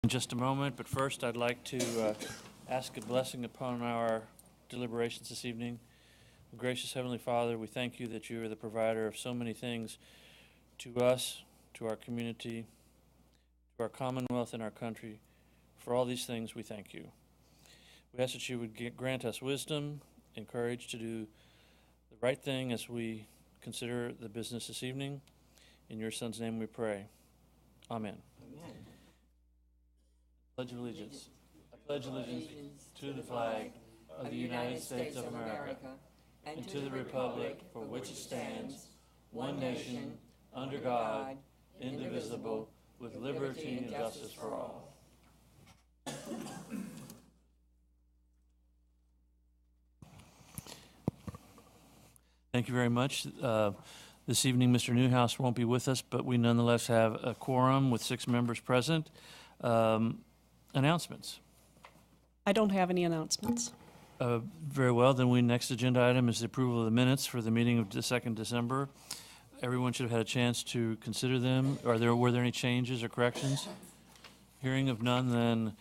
in just a moment, but first I'd like to ask a blessing upon our deliberations this evening. Gracious Heavenly Father, we thank you that you are the provider of so many things to us, to our community, to our commonwealth and our country. For all these things, we thank you. We ask that you would grant us wisdom and courage to do the right thing as we consider the business this evening. In your Son's name we pray. Amen. Amen. Pledge of allegiance. I pledge allegiance to the flag of the United States of America and to the republic for which it stands, one nation, under God, indivisible, with liberty and justice for all. Thank you very much. This evening, Mr. Newhouse won't be with us, but we nonetheless have a quorum with 6 members present. Announcements. I don't have any announcements. Very well. Then next agenda item is the approval of the minutes for the meeting of the 2nd December. Everyone should have had a chance to consider them. Were there any changes or corrections? Hearing of none, then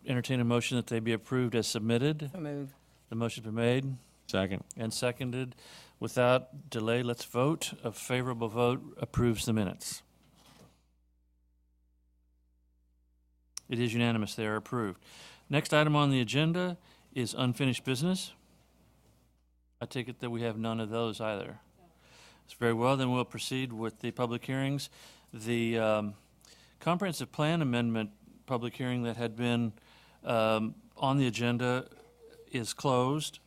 entertain a motion that they be approved as submitted. So move. The motion's been made. Second. And seconded. Without delay, let's vote. A favorable vote approves the minutes. It is unanimous. They are approved. Next item on the agenda is unfinished business. I take it that we have none of those either. It's very well. Then we'll proceed with the public hearings. The comprehensive plan amendment public hearing that had been on the agenda is closed,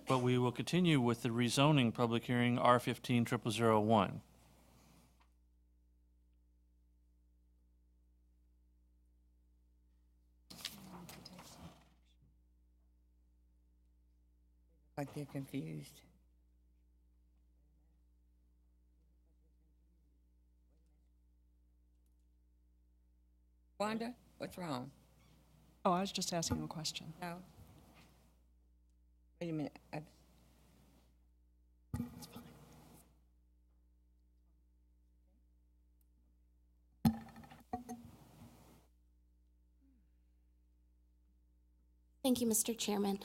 but we will continue with the rezoning public hearing R15-0001. Like they're confused. Wanda, what's wrong? Oh, I was just asking a question. No. Wait a minute. It's fine. Thank you, Mr. Chairman.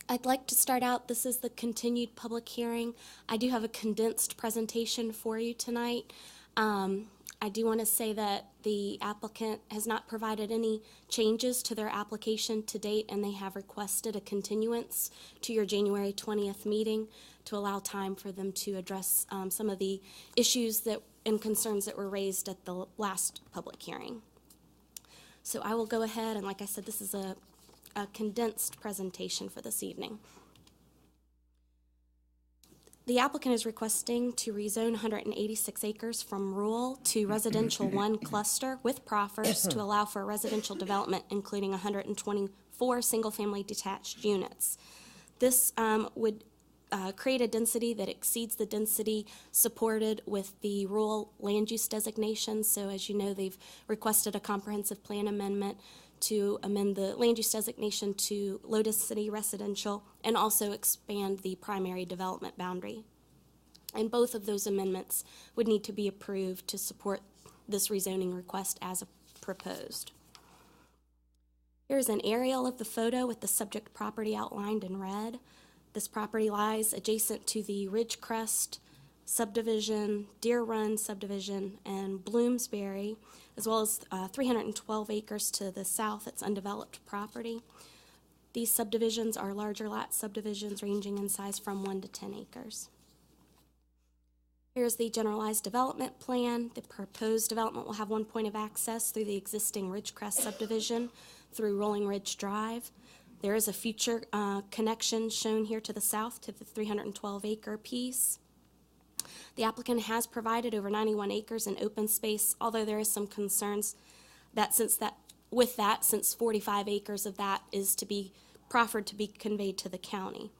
I'd like to start out, this is the continued public hearing. I do have a condensed presentation for you tonight. I do want to say that the applicant has not provided any changes to their application to date, and they have requested a continuance to your January 20th meeting to allow time for them to address some of the issues and concerns that were raised at the last public hearing. So I will go ahead, and like I said, this is a condensed presentation for this evening. The applicant is requesting to rezone 186 acres from rural to residential 1 cluster with proffers to allow for residential development, including 124 single-family detached units. This would create a density that exceeds the density supported with the rural land use designation. So as you know, they've requested a comprehensive plan amendment to amend the land use designation to low-density residential and also expand the primary development boundary. And both of those amendments would need to be approved to support this rezoning request as proposed. Here's an aerial of the photo with the subject property outlined in red. This property lies adjacent to the Ridgecrest subdivision, Deer Run subdivision, and Bloomsbury, as well as 312 acres to the south. It's undeveloped property. These subdivisions are larger lot subdivisions ranging in size from 1 to 10 acres. Here's the generalized development plan. The proposed development will have one point of access through the existing Ridgecrest subdivision through Rolling Ridge Drive. There is a future connection shown here to the south to the 312-acre piece. The applicant has provided over 91 acres in open space, although there is some concerns that since 45 acres of that is to be proffered to be conveyed to the county.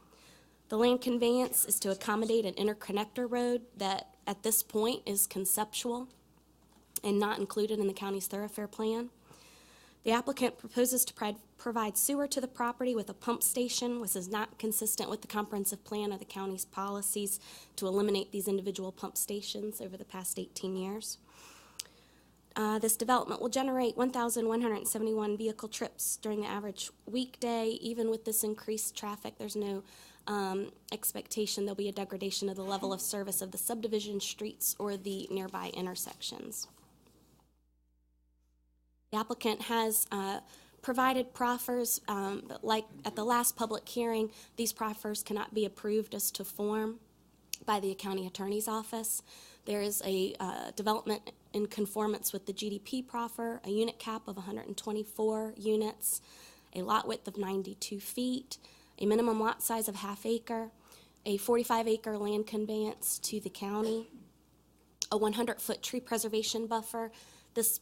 The land conveyance is to accommodate an interconnector road that at this point is conceptual and not included in the county's thoroughfare plan. The applicant proposes to provide sewer to the property with a pump station, which is not consistent with the comprehensive plan or the county's policies to eliminate these individual pump stations over the past 18 years. This development will generate 1,171 vehicle trips during the average weekday. Even with this increased traffic, there's no expectation there'll be a degradation of the level of service of the subdivision streets or the nearby intersections. The applicant has provided proffers, but like at the last public hearing, these proffers cannot be approved as to form by the county attorney's office. There is a development in conformance with the GDP proffer, a unit cap of 124 units, a lot width of 92 feet, a minimum lot size of ½ acre, a 45-acre land conveyance to the county, a 100-foot tree preservation buffer. This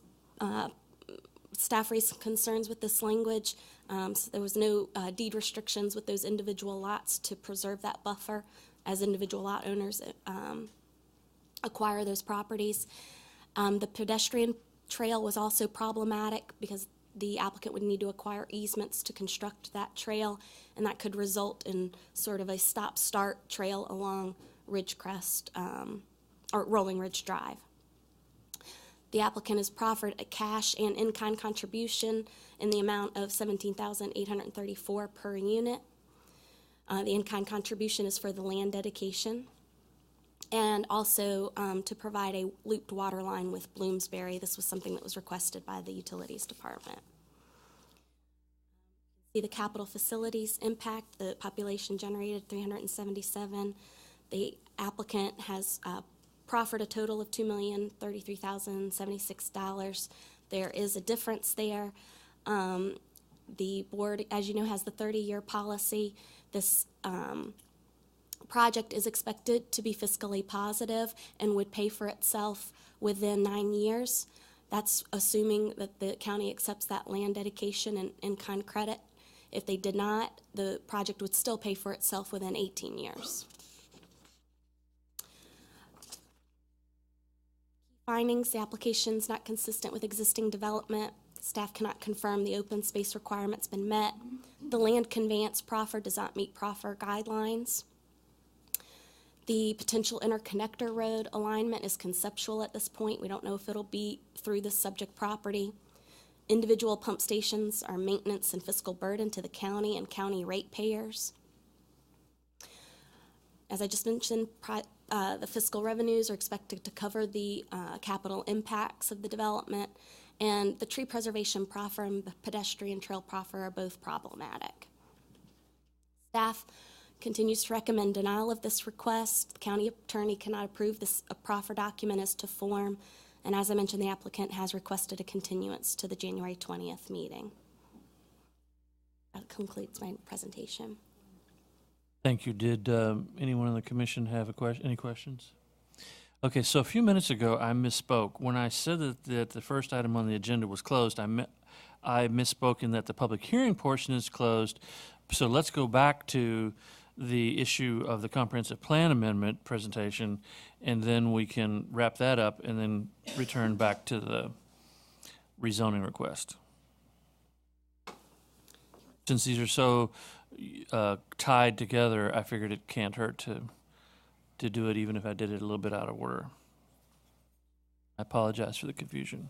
staff raised concerns with this language. So there was no deed restrictions with those individual lots to preserve that buffer as individual lot owners acquire those properties. The pedestrian trail was also problematic because the applicant would need to acquire easements to construct that trail, and that could result in sort of a stop-start trail along Ridgecrest or Rolling Ridge Drive. The applicant has proffered a cash and in-kind contribution in the amount of $17,834 per unit. The in-kind contribution is for the land dedication and also to provide a looped water line with Bloomsbury. This was something that was requested by the Utilities Department. See the capital facilities impact, the population generated 377. The applicant has proffered a total of $2,033,076. There is a difference there. The board, as you know, has the 30-year policy. This project is expected to be fiscally positive and would pay for itself within 9 years. That's assuming that the county accepts that land dedication and in-kind credit. If they did not, the project would still pay for itself within 18 years. Findings: the application is not consistent with existing development. Staff cannot confirm the open space requirement's been met. The land conveyance proffer does not meet proffer guidelines. The potential interconnector road alignment is conceptual at this point. We don't know if it'll be through the subject property. Individual pump stations are maintenance and fiscal burden to the county and county ratepayers. As I just mentioned, the fiscal revenues are expected to cover the capital impacts of the development, and the tree preservation proffer and the pedestrian trail proffer are both problematic. Staff continues to recommend denial of this request. The county attorney cannot approve this proffer document as to form, and as I mentioned, the applicant has requested a continuance to the January 20th meeting. That concludes my presentation. Thank you. Did anyone on the commission have any questions? Okay, so a few minutes ago, I misspoke. When I said that the first item on the agenda was closed, I misspoke in that the public hearing portion is closed. So let's go back to the issue of the comprehensive plan amendment presentation, and then we can wrap that up and then return back to the rezoning request. Since these are so tied together, I figured it can't hurt to do it even if I did it a little bit out of order. I apologize for the confusion.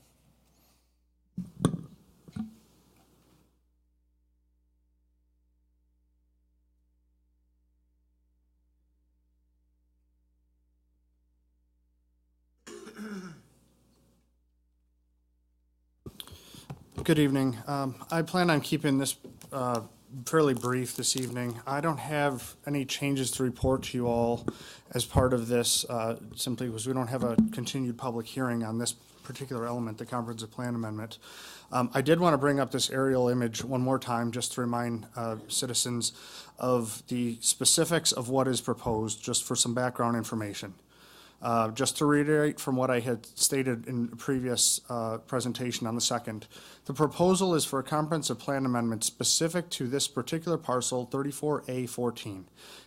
Good evening. I plan on keeping this fairly brief this evening. I don't have any changes to report to you all as part of this, simply because we don't have a continued public hearing on this particular element, the comprehensive plan amendment. I did want to bring up this aerial image one more time just to remind citizens of the specifics of what is proposed, just for some background information. Just to reiterate from what I had stated in a previous presentation on the second, the proposal is for a comprehensive plan amendment specific to this particular parcel, 34A14.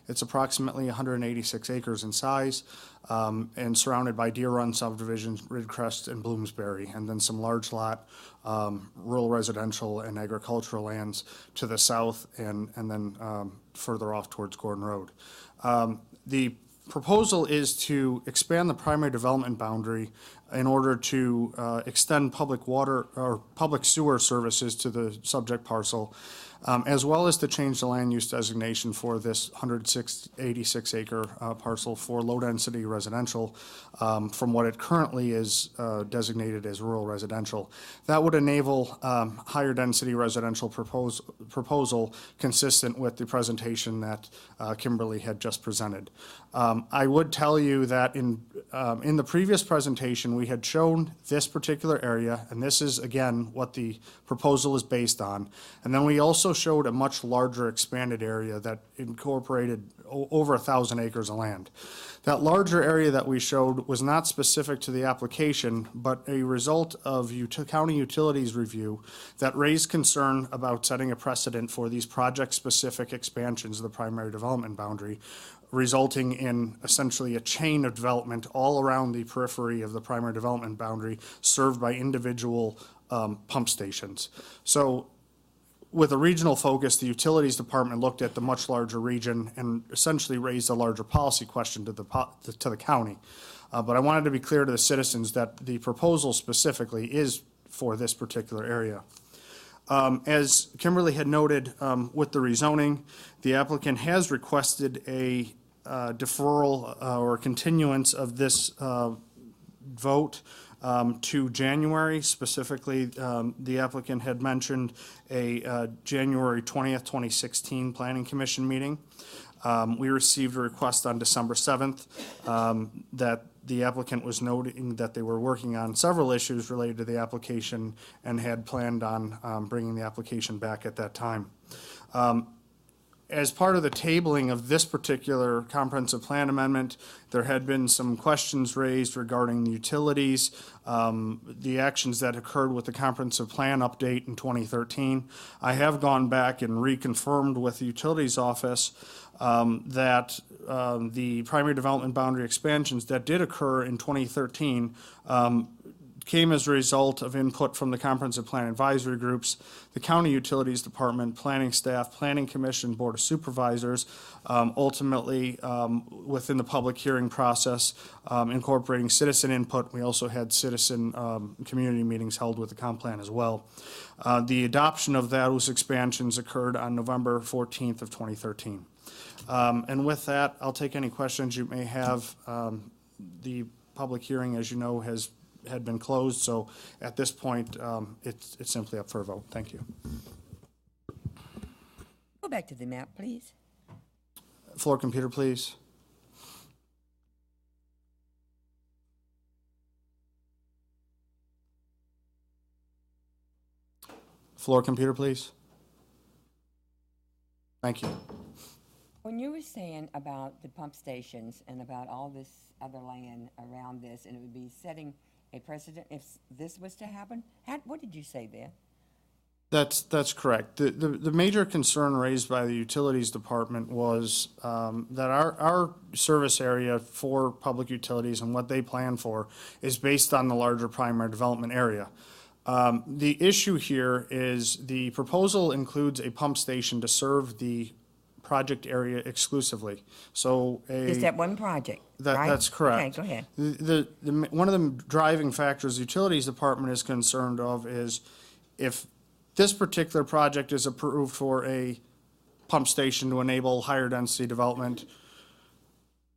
It's approximately 186 acres in size and surrounded by Deer Run subdivisions, Ridgecrest, and Bloomsbury, and then some large lot rural residential and agricultural lands to the south and then further off towards Gordon Road. The proposal is to expand the primary development boundary in order to extend public water or public sewer services to the subject parcel, as well as to change the land use designation for this 186 acre parcel for low-density residential from what it currently is designated as rural residential. That would enable higher density residential proposal consistent with the presentation that Kimberly had just presented. I would tell you that in the previous presentation, we had shown this particular area, and this is, again, what the proposal is based on. And then we also showed a much larger expanded area that incorporated over 1,000 acres of land. That larger area that we showed was not specific to the application, but a result of county utilities review that raised concern about setting a precedent for these project-specific expansions of the primary development boundary, resulting in essentially a chain of development all around the periphery of the primary development boundary served by individual pump stations. So with a regional focus, the utilities department looked at the much larger region and essentially raised a larger policy question to the county. But I wanted to be clear to the citizens that the proposal specifically is for this particular area. As Kimberly had noted, with the rezoning, the applicant has requested a deferral or continuance of this vote to January. Specifically, the applicant had mentioned a January 20th, 2016 Planning Commission meeting. We received a request on December 7th that the applicant was noting that they were working on several issues related to the application and had planned on bringing the application back at that time. As part of the tabling of this particular comprehensive plan amendment, there had been some questions raised regarding the utilities, the actions that occurred with the comprehensive plan update in 2013. I have gone back and reconfirmed with the utilities office that the primary development boundary expansions that did occur in 2013 came as a result of input from the comprehensive plan advisory groups, the county utilities department, planning staff, planning commission, board of supervisors, ultimately within the public hearing process, incorporating citizen input. We also had citizen community meetings held with the comp plan as well. The adoption of those expansions occurred on November 14th of 2013. And with that, I'll take any questions you may have. The public hearing, as you know, had been closed, so at this point, it's simply up for a vote. Thank you. Go back to the map, please. Floor computer, please. Floor computer, please. Thank you. When you were saying about the pump stations and about all this other land around this, and it would be setting a precedent if this was to happen, what did you say there? That's correct. The major concern raised by the utilities department was that our service area for public utilities and what they plan for is based on the larger primary development area. The issue here is the proposal includes a pump station to serve the project area exclusively. So Is that one project, right? That's correct. Okay, go ahead. One of the driving factors the utilities department is concerned of is if this particular project is approved for a pump station to enable higher density development,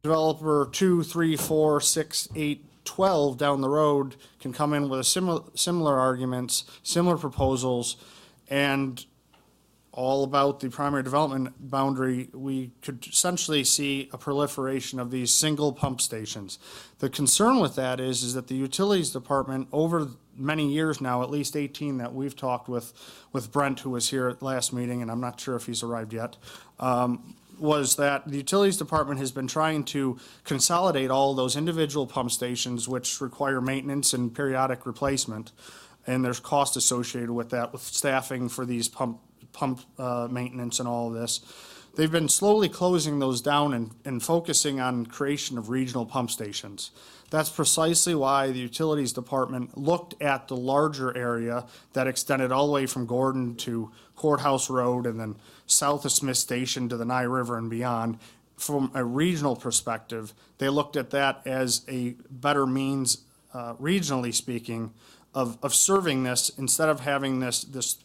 developer 2, 3, 4, 6, 8, 12 down the road can come in with similar arguments, similar proposals, and all about the primary development boundary, we could essentially see a proliferation of these single pump stations. The concern with that is that the utilities department, over many years now, at least 18 that we've talked with Brent, who was here at last meeting, and I'm not sure if he's arrived yet, was that the utilities department has been trying to consolidate all those individual pump stations, which require maintenance and periodic replacement, and there's cost associated with that, with staffing for these pump maintenance and all of this. They've been slowly closing those down and focusing on creation of regional pump stations. That's precisely why the utilities department looked at the larger area that extended all the way from Gordon to Courthouse Road and then south of Smith Station to the Nye River and beyond. From a regional perspective, they looked at that as a better means regionally speaking, of serving this instead of having this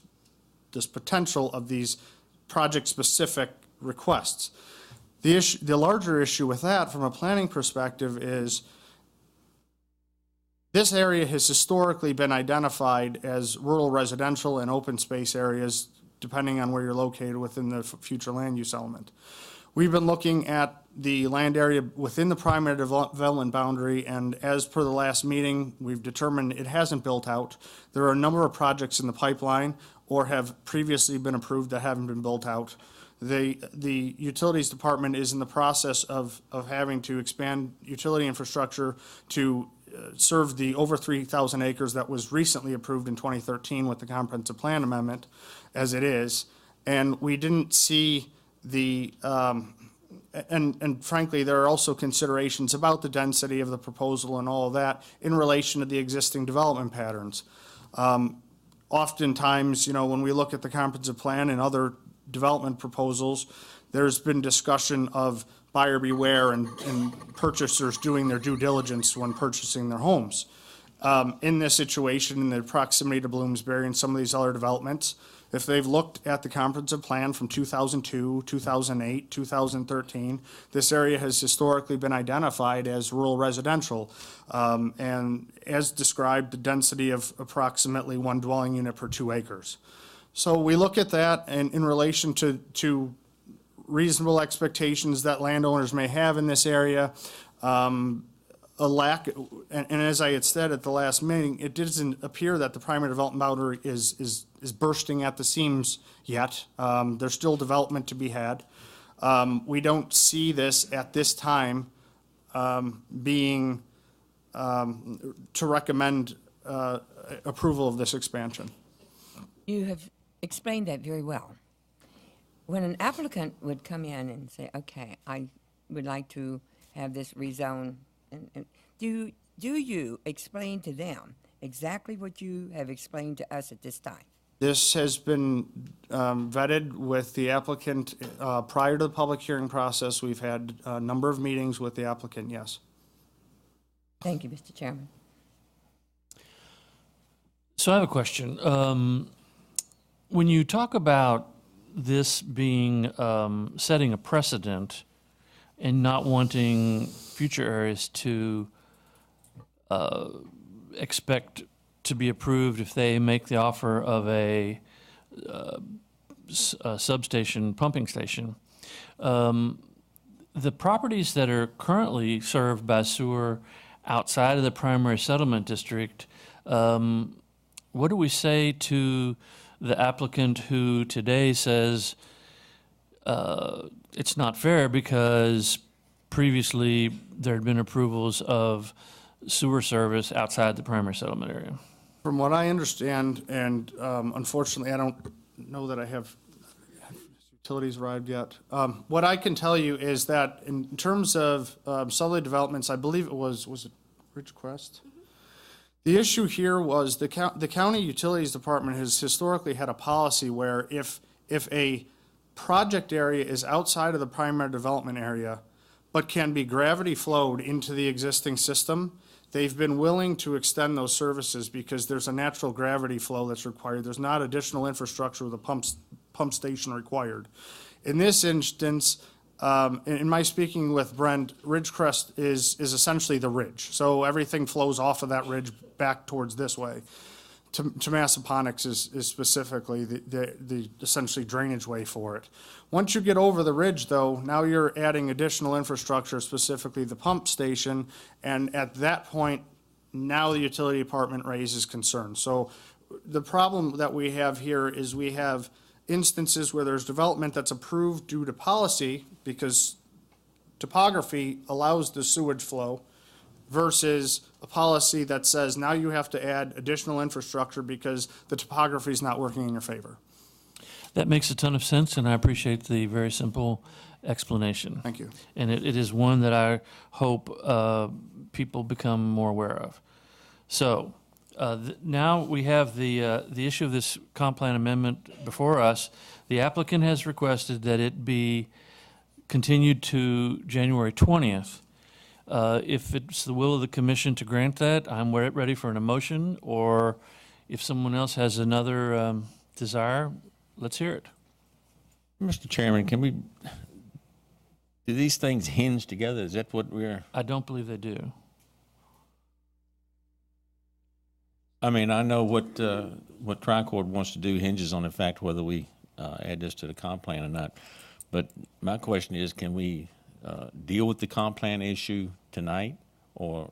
potential of these project-specific requests. The larger issue with that from a planning perspective is this area has historically been identified as rural residential and open space areas, depending on where you're located within the future land use element. We've been looking at the land area within the primary development boundary, and as per the last meeting, we've determined it hasn't built out. There are a number of projects in the pipeline or have previously been approved that haven't been built out. The Utilities Department is in the process of having to expand utility infrastructure to serve the over 3,000 acres that was recently approved in 2013 with the Comprehensive Plan Amendment as it is. And we didn't see the, and frankly, there are also considerations about the density of the proposal and all of that in relation to the existing development patterns. Oftentimes, when we look at the comprehensive plan and other development proposals, there's been discussion of buyer beware and purchasers doing their due diligence when purchasing their homes. In this situation, in the proximity to Bloomsbury and some of these other developments, if they've looked at the comprehensive plan from 2002, 2008, 2013, this area has historically been identified as rural residential. And as described, the density of approximately 1 dwelling unit per 2 acres. So we look at that and in relation to reasonable expectations that landowners may have in this area, a lack, and as I had said at the last meeting, it doesn't appear that the primary development boundary is bursting at the seams yet. There's still development to be had. We don't see this at this time being to recommend approval of this expansion. You have explained that very well. When an applicant would come in and say, okay, I would like to have this rezone, and do you explain to them exactly what you have explained to us at this time? This has been vetted with the applicant prior to the public hearing process. We've had a number of meetings with the applicant, yes. Thank you, Mr. Chairman. So I have a question. When you talk about this being setting a precedent and not wanting future areas to expect to be approved if they make the offer of a substation, pumping station, the properties that are currently served by sewer outside of the primary settlement district, what do we say to the applicant who today says it's not fair because previously there had been approvals of sewer service outside the primary settlement area? From what I understand, and unfortunately I don't know that I have utilities arrived yet, what I can tell you is that in terms of southerly developments, I believe it was it Ridgecrest? The issue here was the county utilities department has historically had a policy where if a project area is outside of the primary development area but can be gravity flowed into the existing system, they've been willing to extend those services because there's a natural gravity flow that's required. There's not additional infrastructure with a pump station required. In this instance, in my speaking with Brent, Ridgecrest is essentially the ridge. So everything flows off of that ridge back towards this way. Massaponics is specifically the essentially drainage way for it. Once you get over the ridge, though, now you're adding additional infrastructure, specifically the pump station, and at that point, now the utility department raises concerns. So the problem that we have here is we have instances where there's development that's approved due to policy because topography allows the sewage flow versus a policy that says now you have to add additional infrastructure because the topography is not working in your favor. That makes a ton of sense, and I appreciate the very simple explanation. Thank you. And it is one that I hope people become more aware of. So now we have the issue of this comp plan amendment before us. The applicant has requested that it be continued to January 20th. If it's the will of the commission to grant that, I'm ready for an motion, or if someone else has another desire, let's hear it. Mr. Chairman, do these things hinge together? Is that what I don't believe they do. I mean, I know what Tricord wants to do hinges on the fact whether we add this to the comp plan or not. But my question is, can we deal with the comp plan issue tonight, or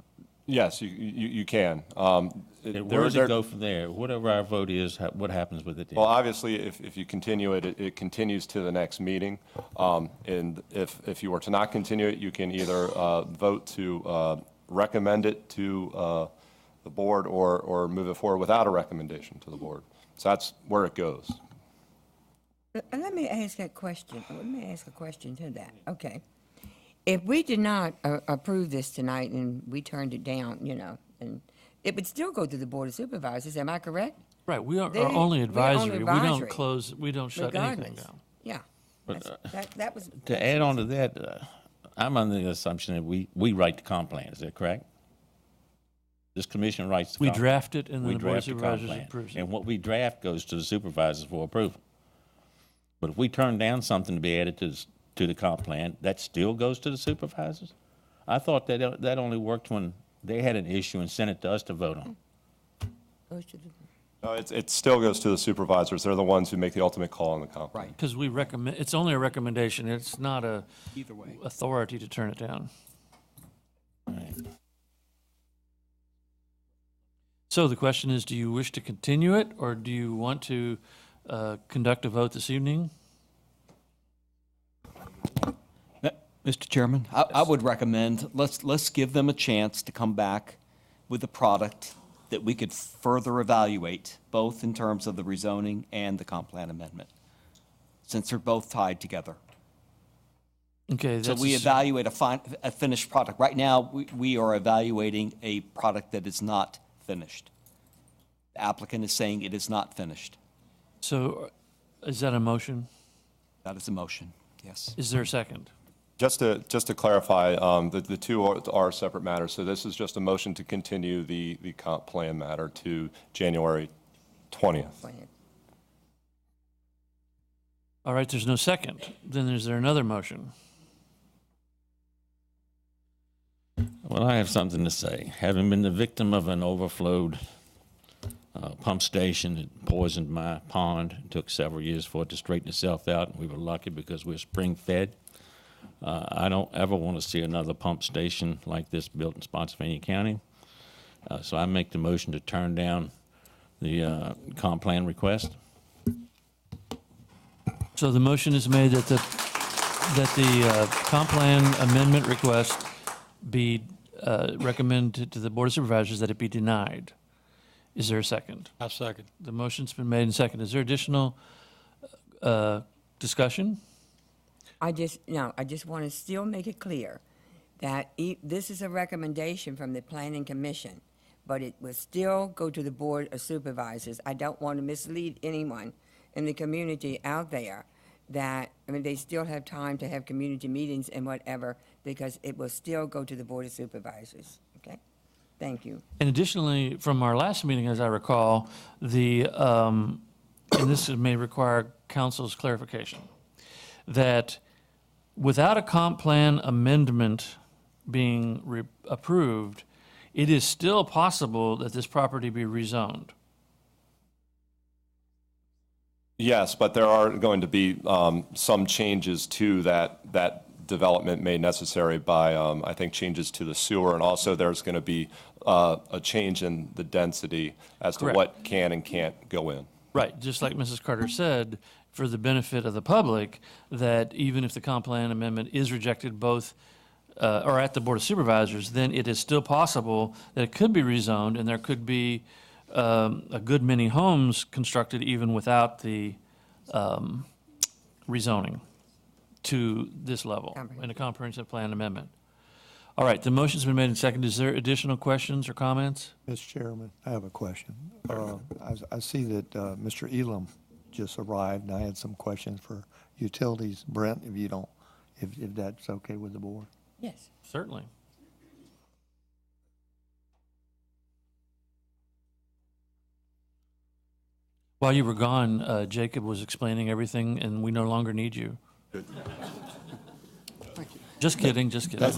Yes, you can. where does it go from there? Whatever our vote is, what happens with it then? Well, obviously, if you continue it, it continues to the next meeting. And if you were to not continue it, you can either vote to recommend it to the board or move it forward without a recommendation to the board. So that's where it goes. Let me ask a question. Let me ask a question to that. Okay. If we did not approve this tonight and we turned it down, and it would still go to the Board of Supervisors, am I correct? Right, we are They- only we're advisory. We don't advisory. close, we don't shut anything Regardless. down. Yeah. But, That was. To add on to that, I'm under the assumption that we write the comp plan. Is that correct? This commission writes the We comp plan. draft it, and then We the Board of draft the comp Supervisors plan. approves it. And what we draft goes to the supervisors for approval. But if we turn down something to be added to the comp plan, that still goes to the supervisors? I thought that only worked when they had an issue and sent it to us to vote on. Goes to the- No, it still goes to the supervisors. They're the ones who make the ultimate call on the comp. Right. Because we recommend, it's only a recommendation, it's not a Either way. authority to turn it down. So the question is, do you wish to continue it, or do you want to conduct a vote this evening? Mr. Chairman, I would recommend, let's give them a chance to come back with a product that we could further evaluate, both in terms of the rezoning and the comp plan amendment, since they're both tied together. Okay, So that's, we evaluate a finished product. Right now, we are evaluating a product that is not finished. The applicant is saying it is not finished. so is that a motion? That is a motion, yes. Is there a second? Just to clarify, the two are separate matters. So this is just a motion to continue the comp plan matter to January 20th. All right, there's no second. Then is there another motion? Well, I have something to say. Having been the victim of an overflowed pump station that poisoned my pond, it took several years for it to straighten itself out, and we were lucky because we're spring-fed. I don't ever want to see another pump station like this built in Spotsylvania County. So I make the motion to turn down the comp plan request. So the motion is made that the comp plan amendment request be recommended to the Board of Supervisors that it be denied. Is there a second? I second. The motion's been made and seconded. Is there additional discussion? I just want to still make it clear that this is a recommendation from the Planning Commission, but it will still go to the Board of Supervisors. I don't want to mislead anyone in the community out there that, they still have time to have community meetings and whatever, because it will still go to the Board of Supervisors, okay? Thank you. And additionally, from our last meeting, as I recall, and this may require council's clarification, that without a comp plan amendment being approved, it is still possible that this property be rezoned. Yes, but there are going to be some changes to that development made necessary by, I think, changes to the sewer, and also there's going to be a change in the density as to Correct. what can and can't go in. Right, just like Mrs. Carter said, for the benefit of the public, that even if the comp plan amendment is rejected both, or at the Board of Supervisors, then it is still possible that it could be rezoned, and there could be a good many homes constructed even without the rezoning to this level in a comprehensive plan amendment. All right, the motion's been made and seconded. Is there additional questions or comments? Mr. Chairman, I have a question. I see that Mr. Elam just arrived, and I had some questions for utilities. Brent, if that's okay with the board. Yes. Certainly. While you were gone, Jacob was explaining everything, and we no longer need you. Good. Just kidding, just kidding.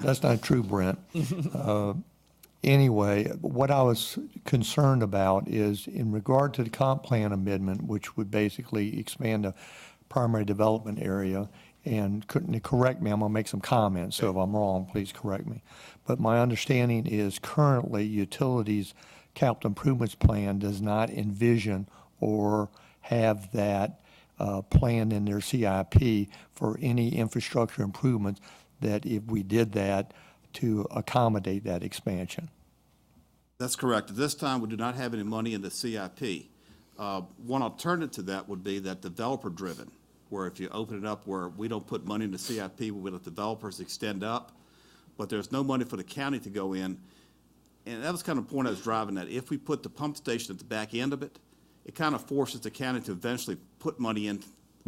That's not true, Brent. Anyway, what I was concerned about is in regard to the comp plan amendment, which would basically expand the primary development area, and couldn't correct me, I'm gonna make some comments, so if I'm wrong, please correct me. But my understanding is currently utilities capital improvements plan does not envision or have that plan in their CIP for any infrastructure improvements that if we did that to accommodate that expansion. That's correct. At this time, we do not have any money in the CIP. One alternative to that would be that developer-driven, where if you open it up where we don't put money in the CIP, we let developers extend up, but there's no money for the county to go in. And that was kind of the point I was driving at. If we put the pump station at the back end of it, it kind of forces the county to eventually put money in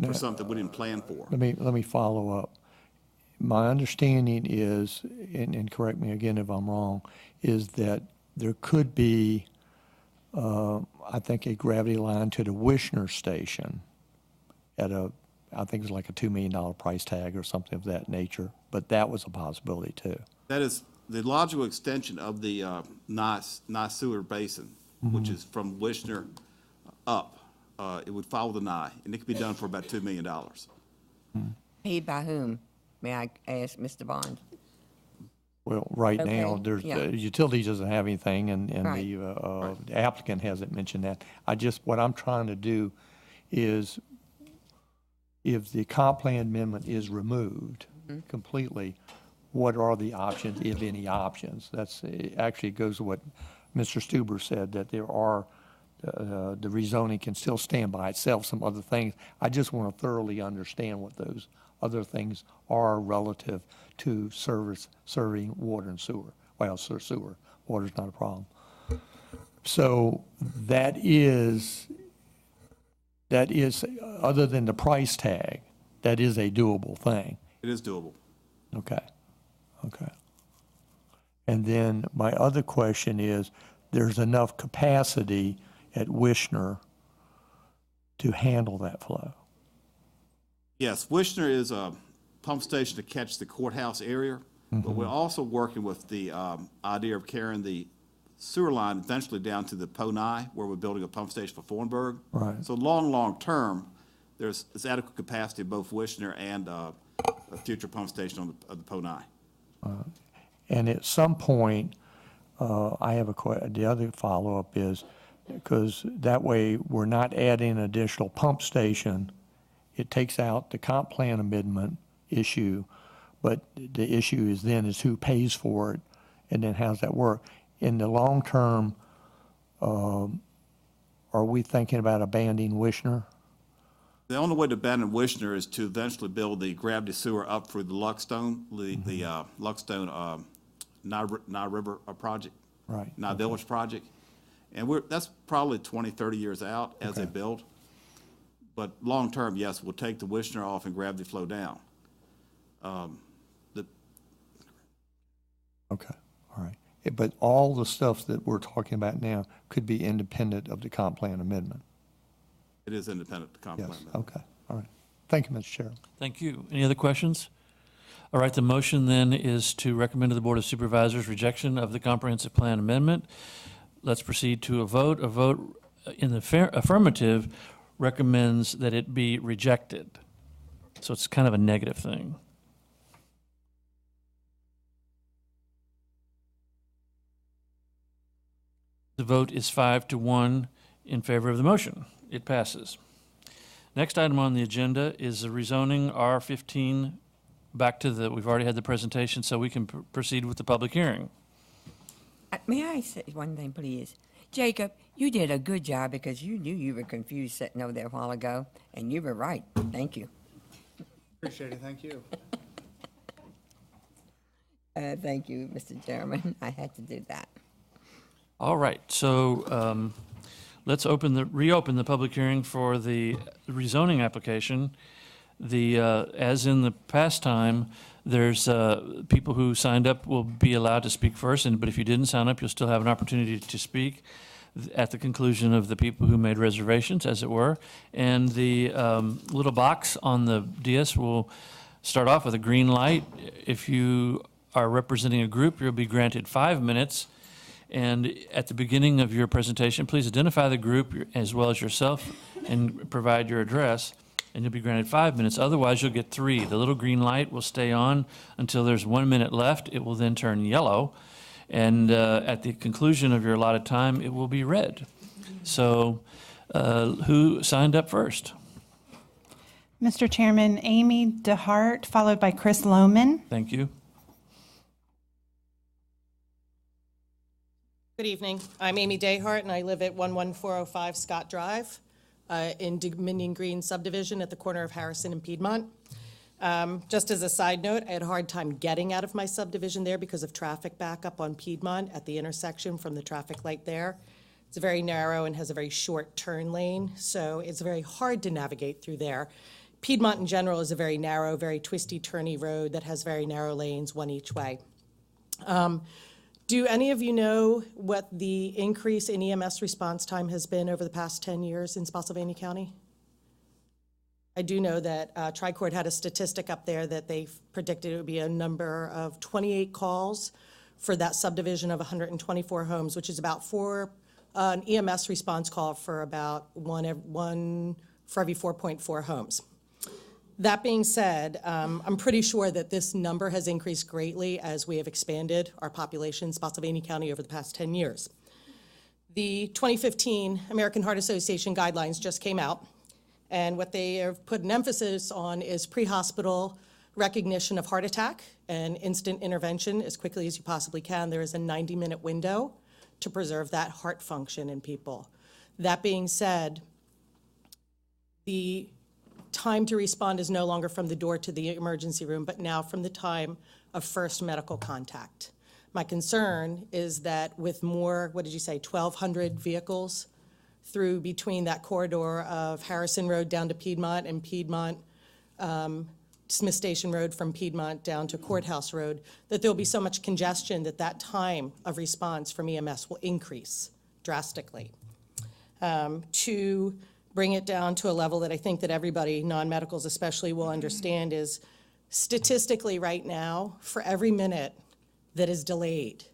for something we didn't plan for. Let me follow up. My understanding is, and correct me again if I'm wrong, is that there could be, I think, a gravity line to the Wishner station at I think it's like a $2 million price tag or something of that nature, but that was a possibility too. That is the logical extension of the Nye Sewer Basin, which is from Wishner up. It would follow the Nye, and it could be done for about $2 million. Paid by whom? May I ask Mr. Bond? Well, right Okay, now, there's, yeah. utilities doesn't have anything, and Right. the applicant hasn't mentioned that. What I'm trying to do is, if the comp plan amendment is removed completely, what are the options, if any options? That's, it actually goes to what Mr. Stuber said, that there are, the rezoning can still stand by itself, some other things. I just want to thoroughly understand what those other things are relative to serving water and sewer. Well, sewer, water's not a problem. So that is, other than the price tag, that is a doable thing. It is doable. Okay. And then my other question is, there's enough capacity at Wishner to handle that flow? Yes, Wishner is a pump station to catch the courthouse area, but we're also working with the idea of carrying the sewer line eventually down to the Po-Nye, where we're building a pump station for Thornburg. Right. So long term, there's adequate capacity of both Wishner and a future pump station on the Po-Nye. And at some point, I have the other follow-up is, because that way we're not adding an additional pump station, it takes out the comp plan amendment issue, but the issue is who pays for it, and then how's that work? In the long term, are we thinking about abandoning Wishner? The only way to abandon Wishner is to eventually build the gravity sewer up through the Luckstone, the Luckstone Nye River project, Right. Nye Village project. And that's probably 20, 30 years out as they build. But long term, yes, we'll take the Wishner off and gravity flow down. Okay, all right. But all the stuff that we're talking about now could be independent of the comp plan amendment? It is independent of the comp plan. Yes, okay, all right. Thank you, Mr. Chair. Thank you. Any other questions? All right, the motion then is to recommend to the Board of Supervisors rejection of the comprehensive plan amendment. Let's proceed to a vote. A vote in the affirmative recommends that it be rejected. So it's kind of a negative thing. The vote is 5-1 in favor of the motion. It passes. Next item on the agenda is the rezoning R15 back to we've already had the presentation, so we can proceed with the public hearing. May I say one thing, please? Jacob, you did a good job because you knew you were confused sitting over there a while ago, and you were right. Thank you. Appreciate it, thank you. Thank you, Mr. Chairman. I had to do that. All right, so let's reopen the public hearing for the rezoning application. As in the past time, there's people who signed up will be allowed to speak first, but if you didn't sign up, you'll still have an opportunity to speak. at the conclusion of the people who made reservations, as it were. And the little box on the dais will start off with a green light. If you are representing a group, you'll be granted 5 minutes. And at the beginning of your presentation, please identify the group as well as yourself and provide your address, and you'll be granted 5 minutes. Otherwise, you'll get 3. The little green light will stay on until there's 1 minute left. It will then turn yellow, and at the conclusion of your allotted time, it will be red. So who signed up first? Mr. Chairman, Amy DeHart, followed by Chris Lohman. Thank you. Good evening. I'm Amy Dayhart, and I live at 11405 Scott Drive in Dominion Green subdivision at the corner of Harrison and Piedmont. Just as a side note, I had a hard time getting out of my subdivision there because of traffic backup on Piedmont at the intersection from the traffic light there. It's very narrow and has a very short turn lane, so it's very hard to navigate through there. Piedmont in general is a very narrow, very twisty, turny road that has very narrow lanes, one each way. Do any of you know what the increase in EMS response time has been over the past 10 years in Spotsylvania County? I do know that Tri-Court had a statistic up there that they predicted it would be a number of 28 calls for that subdivision of 124 homes, which is about an EMS response call for about one for every 4.4 homes. That being said, I'm pretty sure that this number has increased greatly as we have expanded our population in Spotsylvania County over the past 10 years. The 2015 American Heart Association guidelines just came out, and what they have put an emphasis on is pre-hospital recognition of heart attack and instant intervention as quickly as you possibly can. There is a 90-minute window to preserve that heart function in people. That being said, the time to respond is no longer from the door to the emergency room, but now from the time of first medical contact. My concern is that with more, 1,200 vehicles through between that corridor of Harrison Road down to Piedmont and Piedmont, Smith Station Road from Piedmont down to Courthouse Road, that there'll be so much congestion that that time of response from EMS will increase drastically. To bring it down to a level that I think that everybody, non-medicals especially, will understand is statistically right now, for every minute that is delayed,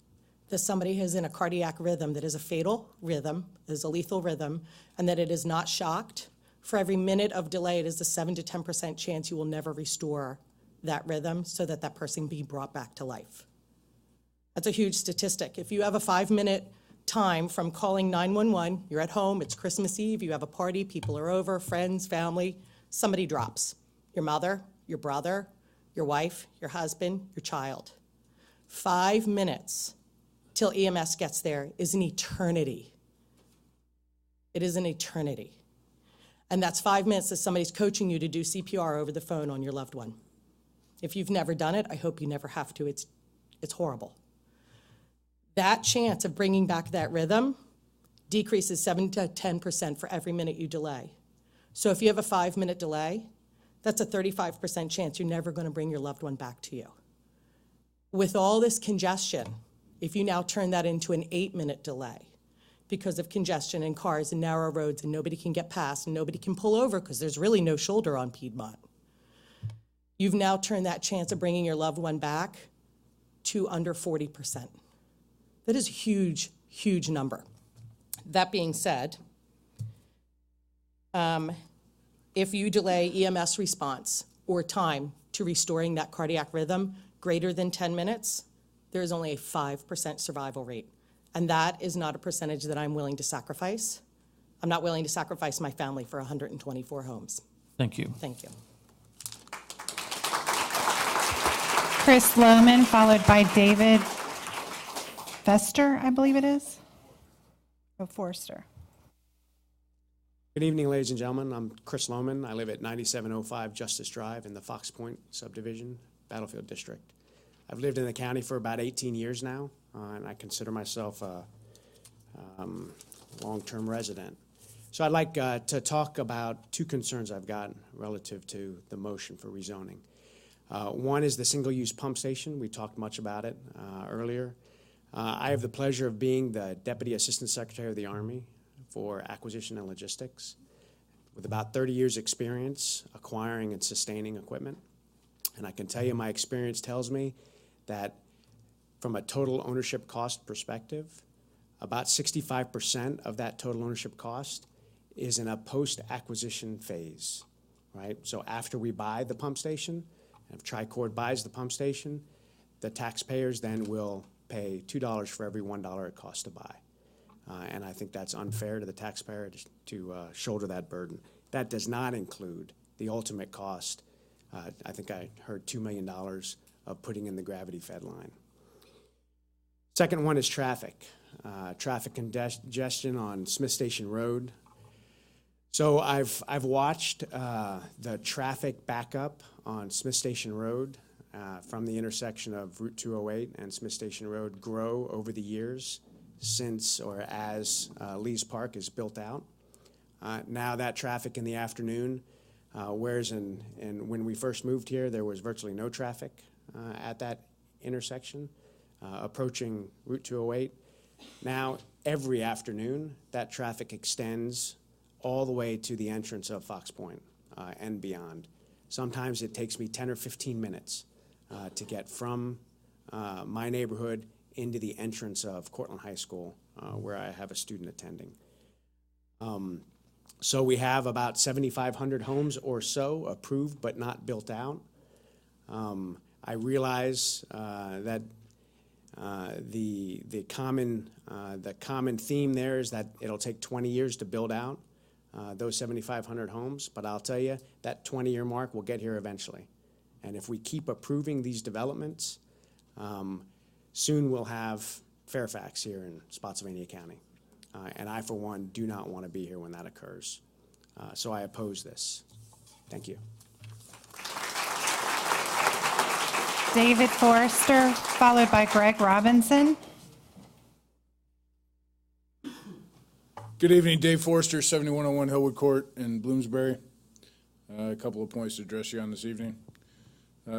that somebody is in a cardiac rhythm that is a fatal rhythm, is a lethal rhythm, and that it is not shocked, for every minute of delay, it is a 7 to 10% chance you will never restore that rhythm so that that person be brought back to life. That's a huge statistic. If you have a 5-minute time from calling 911, you're at home, it's Christmas Eve, you have a party, people are over, friends, family, somebody drops. Your mother, your brother, your wife, your husband, your child. 5 minutes till EMS gets there is an eternity. It is an eternity. And that's 5 minutes that somebody's coaching you to do CPR over the phone on your loved one. If you've never done it, I hope you never have to. It's horrible. That chance of bringing back that rhythm decreases 7 to 10% for every minute you delay. So if you have a 5-minute delay, that's a 35% chance you're never going to bring your loved one back to you. With all this congestion, if you now turn that into an 8-minute delay because of congestion and cars and narrow roads and nobody can get past and nobody can pull over because there's really no shoulder on Piedmont, you've now turned that chance of bringing your loved one back to under 40%. That is a huge, huge number. That being said, if you delay EMS response or time to restoring that cardiac rhythm greater than 10 minutes, there is only a 5% survival rate. And that is not a percentage that I'm willing to sacrifice. I'm not willing to sacrifice my family for 124 homes. Thank you. Thank you. Chris Lohman, followed by David Fester, I believe it is. Oh, Forster. Good evening, ladies and gentlemen. I'm Chris Lohman. I live at 9705 Justice Drive in the Fox Point subdivision, Battlefield District. I've lived in the county for about 18 years now, and I consider myself a long-term resident. So I'd like to talk about two concerns I've got relative to the motion for rezoning. One is the single-use pump station. We talked much about it earlier. I have the pleasure of being the Deputy Assistant Secretary of the Army for Acquisition and Logistics, with about 30 years' experience acquiring and sustaining equipment. And I can tell you my experience tells me that from a total ownership cost perspective, about 65% of that total ownership cost is in a post-acquisition phase, right? So after we buy the pump station, if Tricord buys the pump station, the taxpayers then will pay $2 for every $1 it costs to buy. And I think that's unfair to the taxpayer to shoulder that burden. That does not include the ultimate cost. I think I heard $2 million of putting in the gravity-fed line. Second one is traffic. Traffic congestion on Smith Station Road. So I've watched the traffic backup on Smith Station Road from the intersection of Route 208 and Smith Station Road grow over the years since or as Lee's Park is built out. Now that traffic in the afternoon, whereas when we first moved here, there was virtually no traffic at that intersection approaching Route 208. Now, every afternoon, that traffic extends all the way to the entrance of Fox Point and beyond. Sometimes it takes me 10 or 15 minutes to get from my neighborhood into the entrance of Cortland High School, where I have a student attending. So we have about 7,500 homes or so approved but not built out. I realize that the common theme there is that it'll take 20 years to build out those 7,500 homes, but I'll tell you that 20-year mark will get here eventually. And if we keep approving these developments, soon we'll have Fairfax here in Spotsylvania County. And I, for one, do not want to be here when that occurs. So I oppose this. Thank you. David Forrester, followed by Greg Robinson. Good evening, Dave Forrester, 7101 Hillwood Court in Bloomsbury. A couple of points to address you on this evening.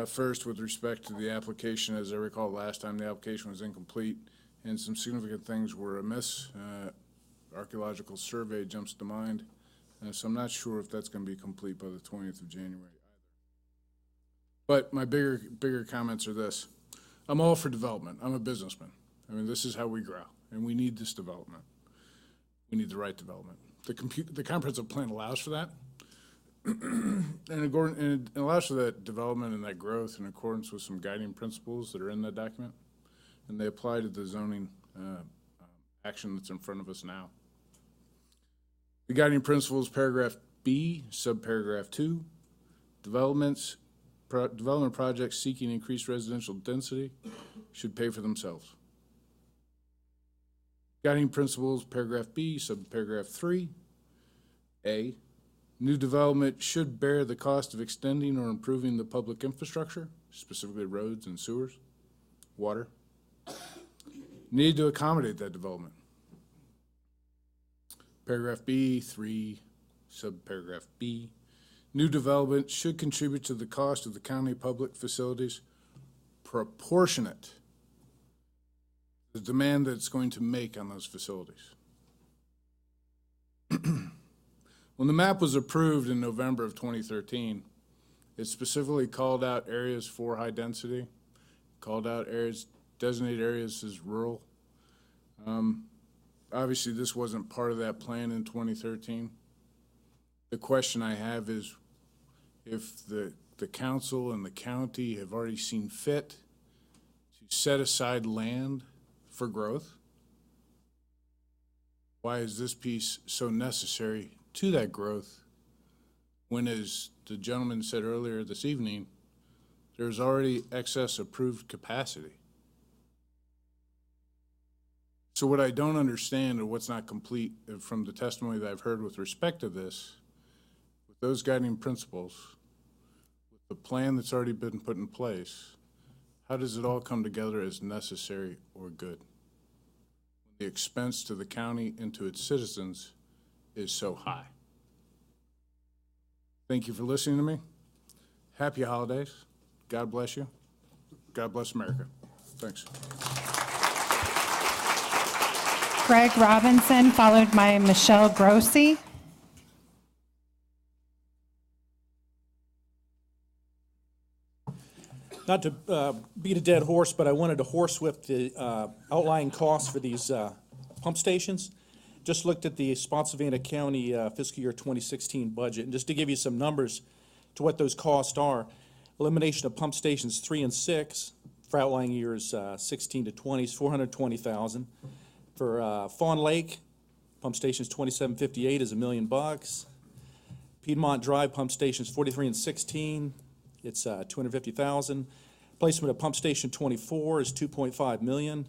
First, with respect to the application, as I recall last time, the application was incomplete and some significant things were amiss. Archaeological survey jumps to mind, so I'm not sure if that's going to be complete by the 20th of January either. But my bigger comments are this. I'm all for development. I'm a businessman. I mean, this is how we grow, and we need this development. We need the right development. The comprehensive plan allows for that, and it allows for that development and that growth in accordance with some guiding principles that are in that document, and they apply to the zoning action that's in front of us now. The guiding principles, paragraph B, subparagraph 2, development projects seeking increased residential density should pay for themselves. Guiding principles, paragraph B, subparagraph 3, A, new development should bear the cost of extending or improving the public infrastructure, specifically roads and sewers, water. Need to accommodate that development. Paragraph B, 3, subparagraph B, new development should contribute to the cost of the county public facilities proportionate to the demand that it's going to make on those facilities. When the map was approved in November of 2013, it specifically called out areas for high density, called out areas, designated areas as rural. Obviously, this wasn't part of that plan in 2013. The question I have is if the council and the county have already seen fit to set aside land for growth, why is this piece so necessary to that growth when, as the gentleman said earlier this evening, there's already excess approved capacity? So what I don't understand, or what's not complete from the testimony that I've heard with respect to this, with those guiding principles, with the plan that's already been put in place, how does it all come together as necessary or good? The expense to the county and to its citizens is so high. Thank you for listening to me. Happy holidays. God bless you. God bless America. Thanks. Greg Robinson, followed by Michelle Grossi. Not to beat a dead horse, but I wanted to horsewhip the outlying costs for these pump stations. Just looked at the Spotsylvania County fiscal year 2016 budget, and just to give you some numbers to what those costs are, elimination of pump stations 3 and 6 for outlying years 16 to 20 is $420,000. For Fawn Lake, pump stations 2758 is $1 million. Piedmont Drive pump stations 43 and 16, it's $250,000. Placement of pump station 24 is $2.5 million.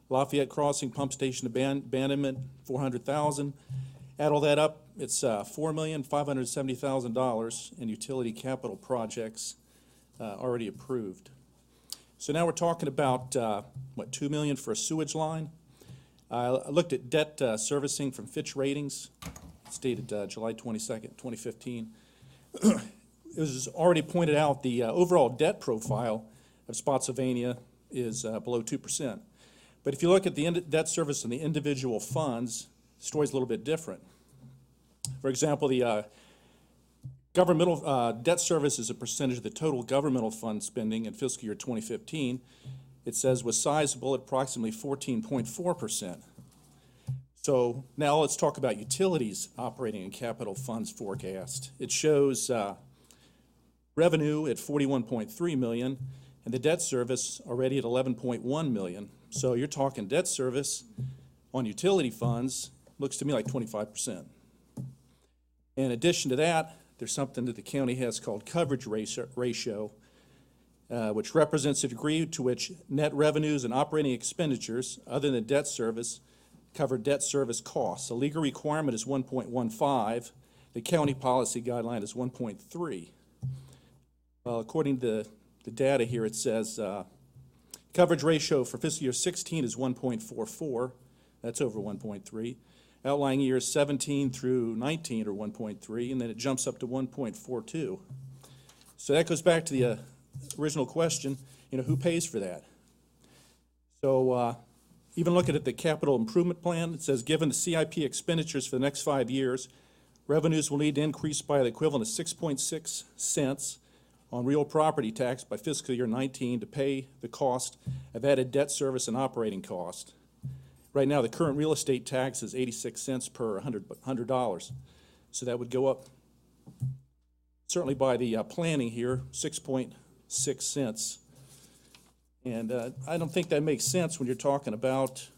Lafayette Crossing pump station abandonment $400,000. Add all that up, it's $4,570,000 in utility capital projects already approved. So now we're talking about $2 million for a sewage line. I looked at debt servicing from Fitch Ratings. It's dated July 22nd, 2015. It was already pointed out the overall debt profile of Spotsylvania is below 2%. But if you look at the debt service in the individual funds, the story's a little bit different. For example, the governmental debt service is a percentage of the total governmental fund spending in fiscal year 2015. It says was sizable at approximately 14.4%. So now let's talk about utilities operating and capital funds forecast. It shows revenue at $41.3 million and the debt service already at $11.1 million. So you're talking debt service on utility funds, looks to me like 25%. In addition to that, there's something that the county has called coverage ratio, which represents the degree to which net revenues and operating expenditures, other than debt service, cover debt service costs. The legal requirement is 1.15. The county policy guideline is 1.3. Well, according to the data here, it says coverage ratio for fiscal year 16 is 1.44. That's over 1.3. Outlying years 17 through 19 are 1.3, and then it jumps up to 1.42. So that goes back to the original question, who pays for that? So even looking at the capital improvement plan, it says given the CIP expenditures for the next 5 years, revenues will need to increase by the equivalent of 6.6 cents on real property tax by fiscal year 19 to pay the cost of added debt service and operating cost. Right now, the current real estate tax is 86 cents per $100. So that would go up, certainly by the planning here, 6.6 cents. And I don't think that makes sense when you're talking about,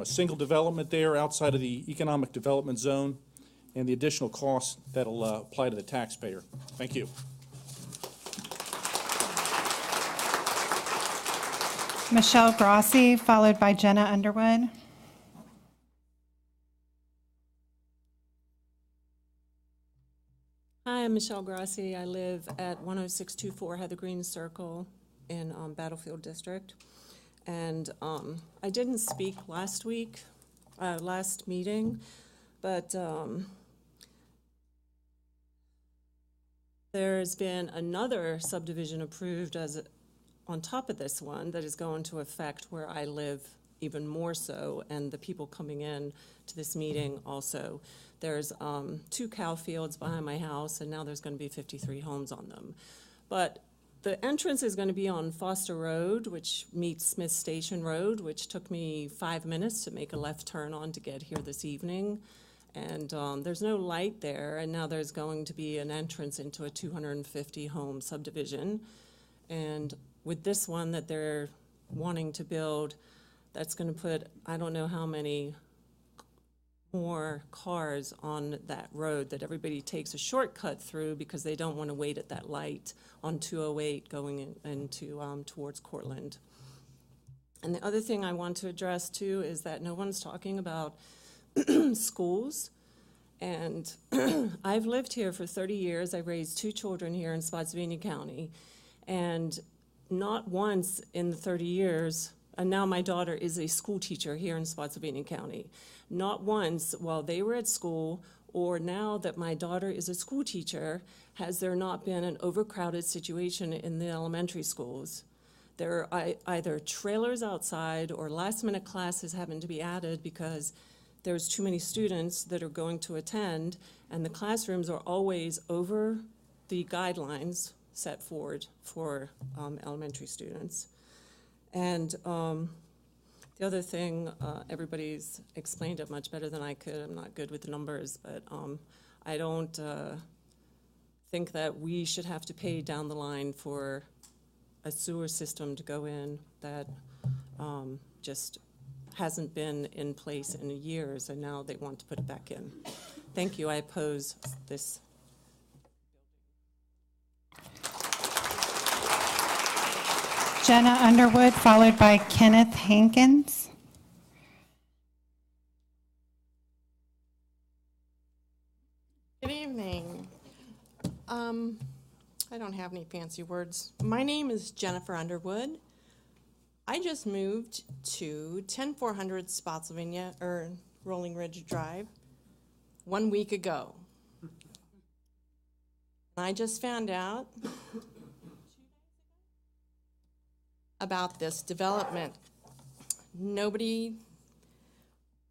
single development there outside of the economic development zone and the additional costs that'll apply to the taxpayer. Thank you. Michelle Grossi, followed by Jenna Underwood. Hi, I'm Michelle Grossi. I live at 10624 Heather Green Circle in Battlefield District. And I didn't speak last meeting, but there's been another subdivision approved on top of this one that is going to affect where I live even more so, and the people coming in to this meeting also. There's 2 cow fields behind my house, and now there's going to be 53 homes on them. But the entrance is going to be on Foster Road, which meets Smith Station Road, which took me 5 minutes to make a left turn on to get here this evening. And there's no light there, and now there's going to be an entrance into a 250-home subdivision. And with this one that they're wanting to build, that's going to put, I don't know how many more cars on that road that everybody takes a shortcut through because they don't want to wait at that light on 208 going into towards Cortland. And the other thing I want to address too is that no one's talking about schools. And I've lived here for 30 years. I raised 2 children here in Spotsylvania County. And not once in the 30 years, and now my daughter is a school teacher here in Spotsylvania County. Not once while they were at school, or now that my daughter is a school teacher, has there not been an overcrowded situation in the elementary schools. There are either trailers outside or last-minute classes having to be added because there's too many students that are going to attend, and the classrooms are always over the guidelines set forward for elementary students. And the other thing, everybody's explained it much better than I could. I'm not good with numbers, but I don't think that we should have to pay down the line for a sewer system to go in that just hasn't been in place in years, and now they want to put it back in. Thank you. I oppose this. Jenna Underwood, followed by Kenneth Hankins. Good evening. I don't have any fancy words. My name is Jennifer Underwood. I just moved to 10400 Spotsylvania, or Rolling Ridge Drive, 1 week ago. And I just found out about this development. Nobody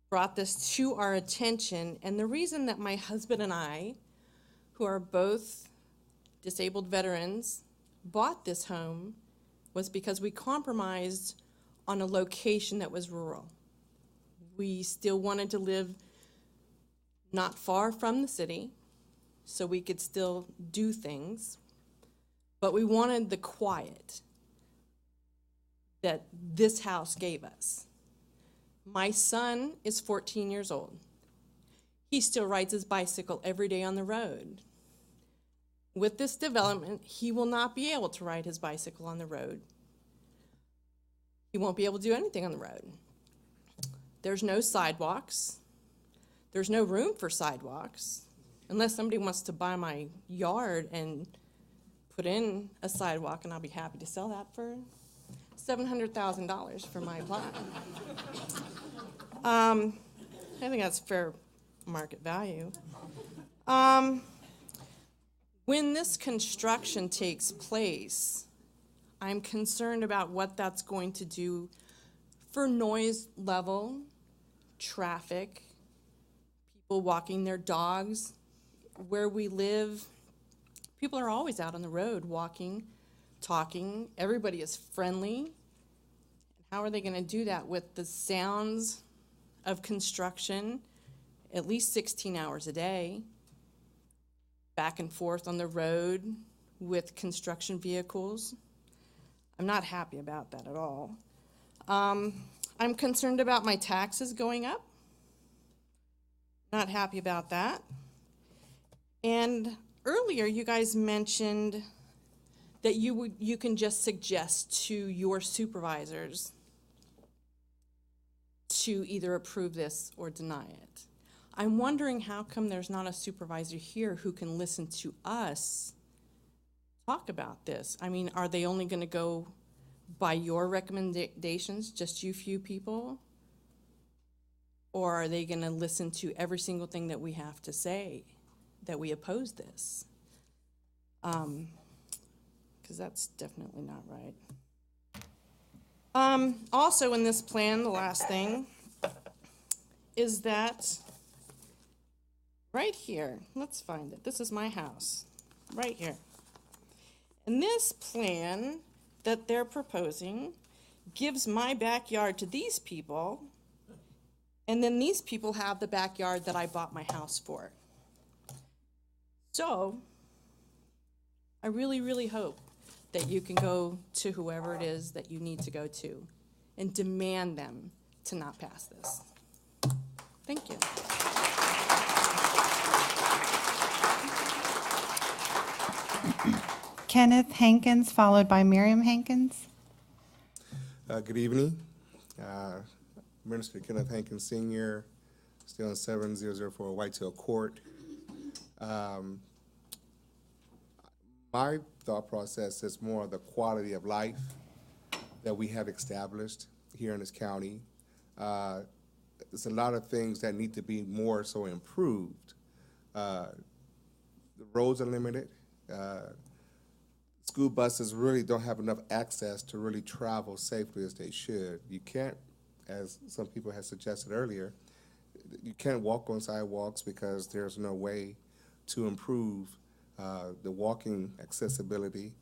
brought this to our attention, and the reason that my husband and I, who are both disabled veterans, bought this home was because we compromised on a location that was rural. We still wanted to live not far from the city, so we could still do things, but we wanted the quiet that this house gave us. My son is 14 years old. He still rides his bicycle every day on the road. With this development, he will not be able to ride his bicycle on the road. He won't be able to do anything on the road. There's no sidewalks. There's no room for sidewalks, unless somebody wants to buy my yard and put in a sidewalk, and I'll be happy to sell that for $700,000 for my plot. I think that's fair market value. When this construction takes place, I'm concerned about what that's going to do for noise level, traffic, people walking their dogs. Where we live, people are always out on the road walking, talking. Everybody is friendly. How are they going to do that with the sounds of construction at least 16 hours a day, back and forth on the road with construction vehicles? I'm not happy about that at all. I'm concerned about my taxes going up. Not happy about that. And earlier you guys mentioned that you can just suggest to your supervisors to either approve this or deny it. I'm wondering how come there's not a supervisor here who can listen to us talk about this. I mean, are they only going to go by your recommendations, just you few people? Or are they going to listen to every single thing that we have to say that we oppose this? Because that's definitely not right. Also in this plan, the last thing is that right here, let's find it. This is my house, right here. And this plan that they're proposing gives my backyard to these people, and then these people have the backyard that I bought my house for. So I really, really hope that you can go to whoever it is that you need to go to and demand them to not pass this. Thank you. Kenneth Hankins, followed by Miriam Hankins. Good evening. Minister Kenneth Hankins Sr., still in 7004 Whitetail Court. My thought process is more of the quality of life that we have established here in this county. There's a lot of things that need to be more so improved. The roads are limited. school buses really don't have enough access to really travel safely as they should. You can't, as some people have suggested earlier, you can't walk on sidewalks because there's no way to improve the walking accessibility.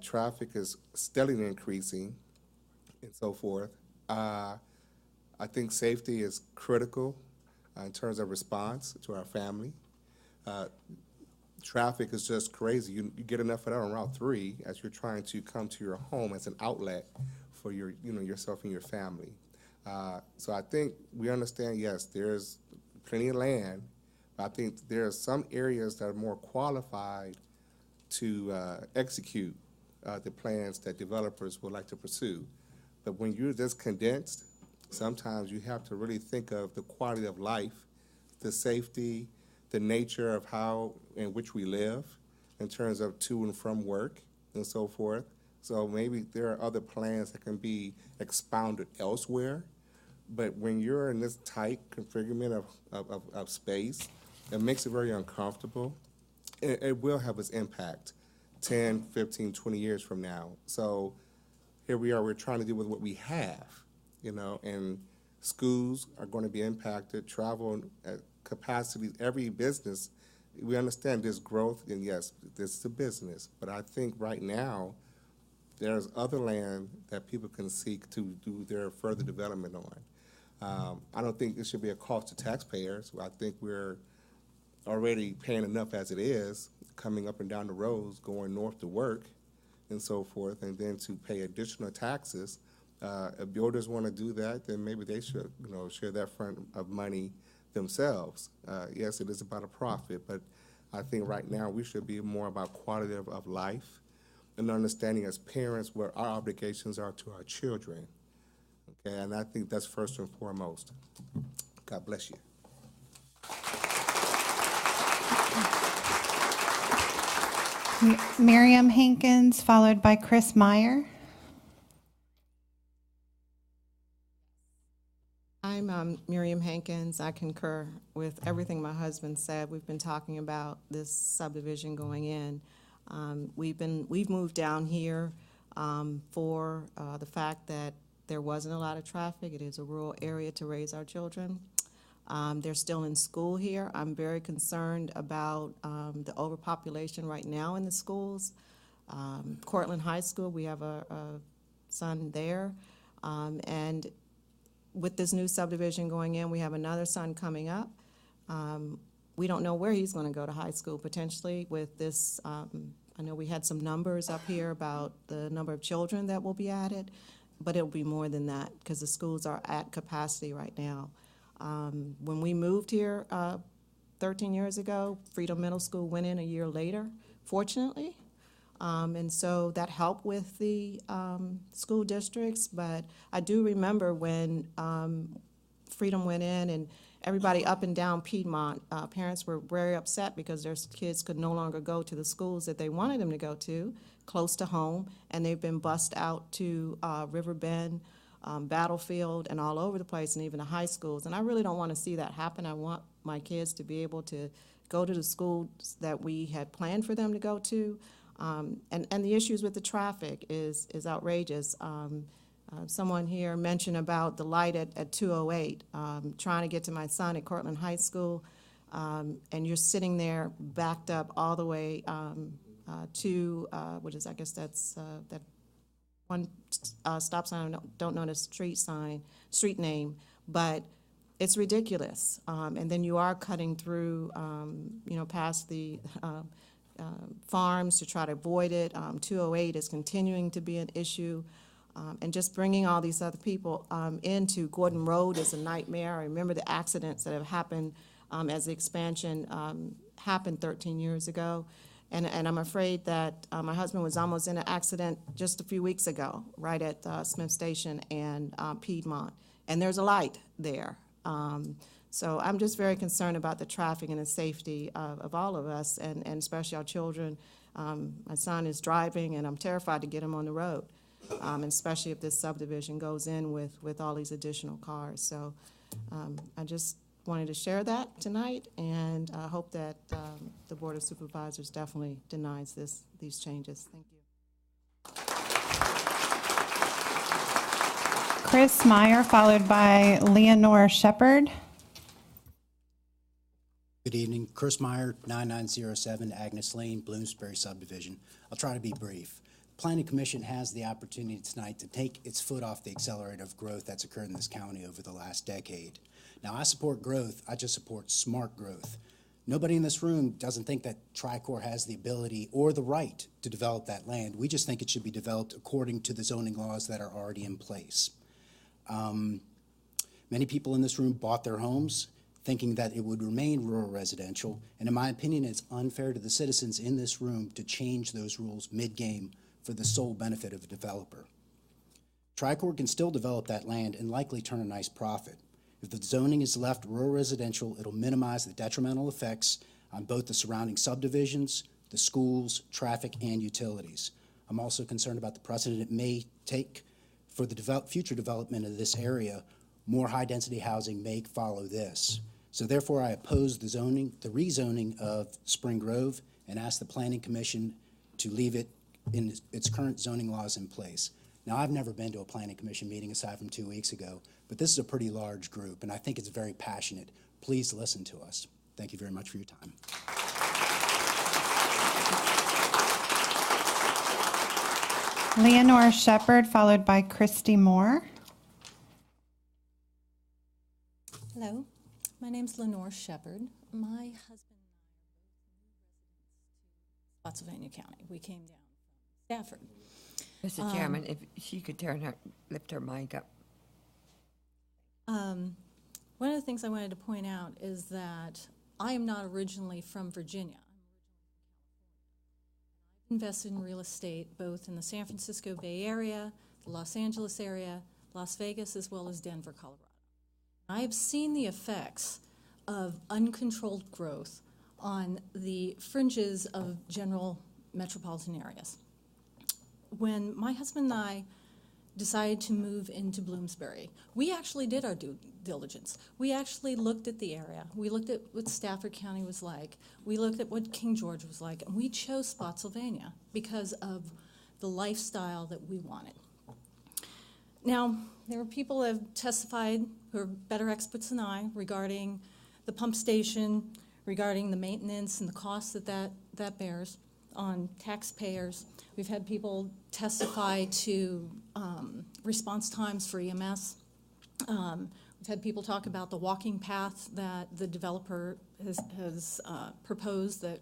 Traffic is steadily increasing and so forth. I think safety is critical in terms of response to our family. Traffic is just crazy. You get enough of that on Route 3 as you're trying to come to your home as an outlet for your, yourself and your family. So I think we understand, yes, there's plenty of land, but I think there are some areas that are more qualified to execute the plans that developers would like to pursue. But when you're this condensed, sometimes you have to really think of the quality of life, the safety, the nature of how in which we live in terms of to and from work and so forth. So maybe there are other plans that can be expounded elsewhere. But when you're in this tight configurement of space, it makes it very uncomfortable. It will have its impact 10, 15, 20 years from now. So here we are, we're trying to deal with what we have, and schools are going to be impacted, travel capacities, every business. We understand there's growth, and yes, this is a business, but I think right now there's other land that people can seek to do their further development on. I don't think it should be a cost to taxpayers. I think we're already paying enough as it is, coming up and down the roads, going north to work and so forth, and then to pay additional taxes. If builders want to do that, then maybe they should, share that front of money themselves. Yes, it is about a profit, but I think right now we should be more about quality of life and understanding as parents what our obligations are to our children. Okay, and I think that's first and foremost. God bless you. Miriam Hankins, followed by Chris Meyer. I'm Miriam Hankins. I concur with everything my husband said. We've been talking about this subdivision going in. We've moved down here for the fact that there wasn't a lot of traffic. It is a rural area to raise our children. They're still in school here. I'm very concerned about the overpopulation right now in the schools. Cortland High School, we have a son there, and with this new subdivision going in, we have another son coming up. We don't know where he's going to go to high school potentially with this. I know we had some numbers up here about the number of children that will be added, but it'll be more than that because the schools are at capacity right now. When we moved here 13 years ago, Freedom Middle School went in a year later, fortunately. And so that helped with the school districts, but I do remember when Freedom went in and everybody up and down Piedmont, parents were very upset because their kids could no longer go to the schools that they wanted them to go to, close to home, and they've been bussed out to Riverbend, Battlefield, and all over the place, and even the high schools. And I really don't want to see that happen. I want my kids to be able to go to the schools that we had planned for them to go to. And the issues with the traffic is outrageous. Someone here mentioned about the light at 208, trying to get to my son at Cortland High School, and you're sitting there backed up all the way to, what is, I guess that's that one stop sign, I don't know the street name, but it's ridiculous. And then you are cutting through, past the farms to try to avoid it. 208 is continuing to be an issue. And just bringing all these other people into Gordon Road is a nightmare. I remember the accidents that have happened as the expansion happened 13 years ago. And I'm afraid that my husband was almost in an accident just a few weeks ago, right at Smith Station and Piedmont. And there's a light there. So I'm just very concerned about the traffic and the safety of all of us, and especially our children. My son is driving, and I'm terrified to get him on the road, and especially if this subdivision goes in with all these additional cars. So I just wanted to share that tonight, and I hope that the Board of Supervisors definitely denies these changes. Thank you. Chris Meyer, followed by Leonore Shepherd. Good evening. Chris Meyer, 9907 Agnes Lane, Bloomsbury subdivision. I'll try to be brief. The Planning Commission has the opportunity tonight to take its foot off the accelerator of growth that's occurred in this county over the last decade. Now, I support growth. I just support smart growth. Nobody in this room doesn't think that Tricor has the ability or the right to develop that land. We just think it should be developed according to the zoning laws that are already in place. Many people in this room bought their homes thinking that it would remain rural residential, and in my opinion, it's unfair to the citizens in this room to change those rules mid-game for the sole benefit of a developer. Tricor can still develop that land and likely turn a nice profit. If the zoning is left rural residential, it'll minimize the detrimental effects on both the surrounding subdivisions, the schools, traffic, and utilities. I'm also concerned about the precedent it may take for the future development of this area. More high-density housing may follow this. So therefore, I oppose the rezoning of Spring Grove, and ask the Planning Commission to leave it in its current zoning laws in place. Now, I've never been to a Planning Commission meeting aside from 2 weeks ago, but this is a pretty large group, and I think it's very passionate. Please listen to us. Thank you very much for your time. Leonore Shepherd, followed by Christy Moore. Hello, my name's Lenore Shepherd. My husband and I are both new residents to Spotsylvania County. We came down from Stafford. Mr. Chairman, if she could lift her mic up. One of the things I wanted to point out is that I am not originally from Virginia. I've invested in real estate both in the San Francisco Bay Area, the Los Angeles area, Las Vegas, as well as Denver, Colorado. I have seen the effects of uncontrolled growth on the fringes of general metropolitan areas. When my husband and I decided to move into Bloomsbury, we actually did our due diligence. We actually looked at the area. We looked at what Stafford County was like. We looked at what King George was like, and we chose Spotsylvania because of the lifestyle that we wanted. Now, there were people that have testified who are better experts than I regarding the pump station, regarding the maintenance and the costs that bears on taxpayers. We've had people testify to response times for EMS. We've had people talk about the walking path that the developer has proposed, that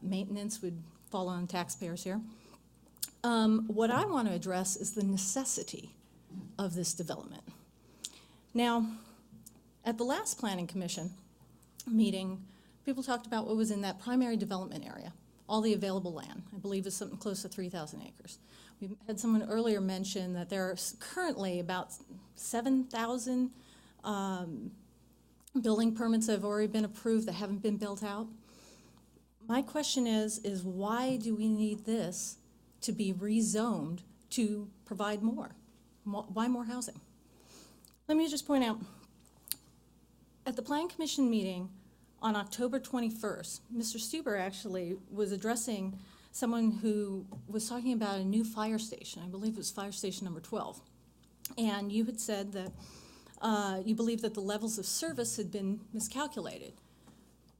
maintenance would fall on taxpayers here. What I want to address is the necessity of this development. Now, at the last Planning Commission meeting, people talked about what was in that primary development area, all the available land. I believe is something close to 3,000 acres. We had someone earlier mention that there are currently about 7,000 building permits that have already been approved that haven't been built out. My question is why do we need this to be rezoned to provide more? Why more housing? Let me just point out, at the Planning Commission meeting on October 21st, Mr. Stuber actually was addressing someone who was talking about a new fire station. I believe it was fire station number 12. And you had said that you believe that the levels of service had been miscalculated.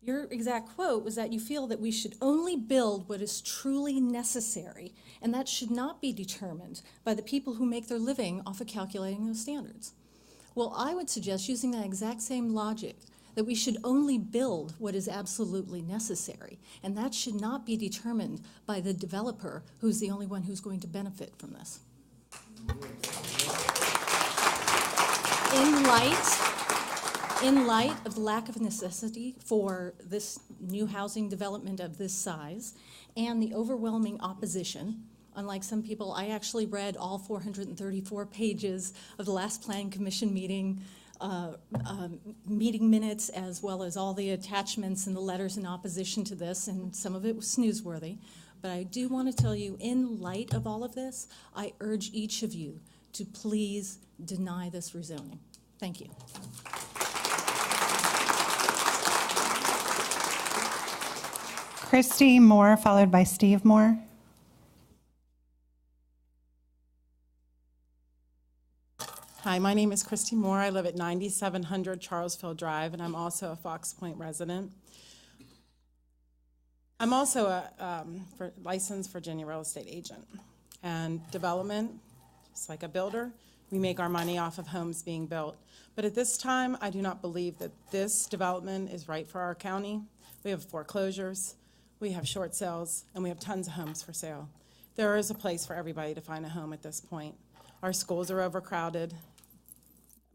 Your exact quote was that you feel that we should only build what is truly necessary, and that should not be determined by the people who make their living off of calculating those standards. Well, I would suggest, using that exact same logic, that we should only build what is absolutely necessary, and that should not be determined by the developer, who's the only one who's going to benefit from this. In light of the lack of necessity for this new housing development of this size and the overwhelming opposition, unlike some people, I actually read all 434 pages of the last Planning Commission meeting minutes, as well as all the attachments and the letters in opposition to this, and some of it was snoozeworthy. But I do want to tell you, in light of all of this, I urge each of you to please deny this rezoning. Thank you. Christy Moore, followed by Steve Moore. Hi, my name is Christy Moore. I live at 9700 Charlesville Drive, and I'm also a Fox Point resident. I'm also a licensed Virginia real estate agent. And development, just like a builder, we make our money off of homes being built. But at this time, I do not believe that this development is right for our county. We have foreclosures, we have short sales, and we have tons of homes for sale. There is a place for everybody to find a home at this point. Our schools are overcrowded.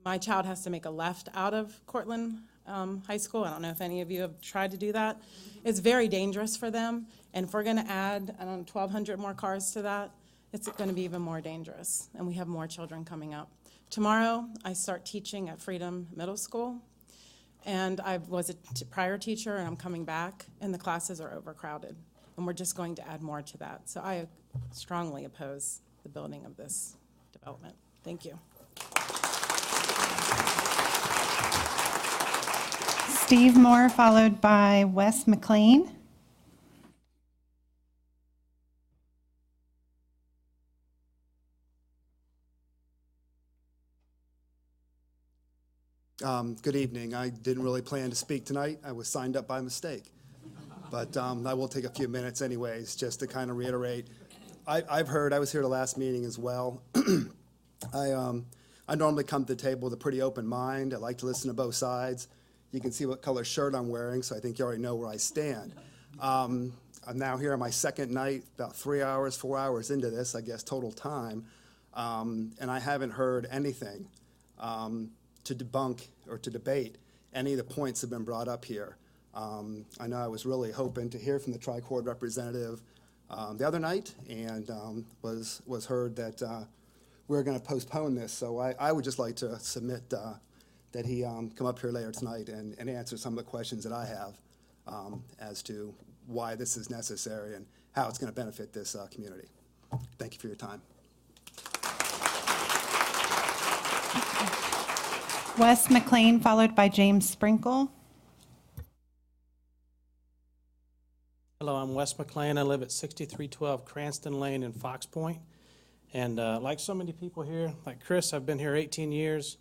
My child has to make a left out of Cortland High School. I don't know if any of you have tried to do that. It's very dangerous for them, and if we're going to add, I don't know, 1,200 more cars to that, it's going to be even more dangerous, and we have more children coming up. Tomorrow, I start teaching at Freedom Middle School, and I was a prior teacher, and I'm coming back, and the classes are overcrowded, and we're just going to add more to that. So I strongly oppose the building of this development. Thank you. Steve Moore, followed by Wes McLean. Good evening. I didn't really plan to speak tonight. I was signed up by mistake. But I will take a few minutes anyways, just to kind of reiterate. I've heard, I was here the last meeting as well. I normally come to the table with a pretty open mind. I like to listen to both sides. You can see what color shirt I'm wearing, so I think you already know where I stand. I'm now here on my second night, about 3 hours, 4 hours into this, I guess, total time. And I haven't heard anything to debunk or to debate any of the points that have been brought up here. I know I was really hoping to hear from the Tri-Court representative the other night, and was heard that we're going to postpone this. So I would just like to submit that he come up here later tonight and answer some of the questions that I have as to why this is necessary and how it's going to benefit this community. Thank you for your time. Wes McLean, followed by James Sprinkle. Hello, I'm Wes McLean. I live at 6312 Cranston Lane in Fox Point. And like so many people here, like Chris, I've been here 18 years.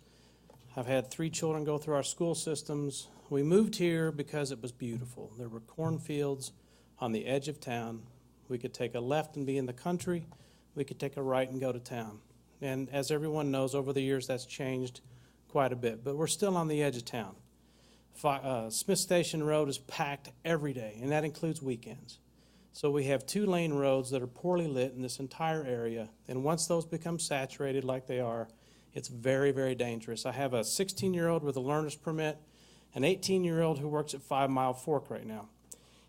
I've had 3 children go through our school systems. We moved here because it was beautiful. There were cornfields on the edge of town. We could take a left and be in the country. We could take a right and go to town. And as everyone knows, over the years that's changed quite a bit, but we're still on the edge of town. Smith Station Road is packed every day, and that includes weekends. So we have 2-lane roads that are poorly lit in this entire area, and once those become saturated like they are, it's very, very dangerous. I have a 16-year-old with a learner's permit, an 18-year-old who works at 5 Mile Fork right now.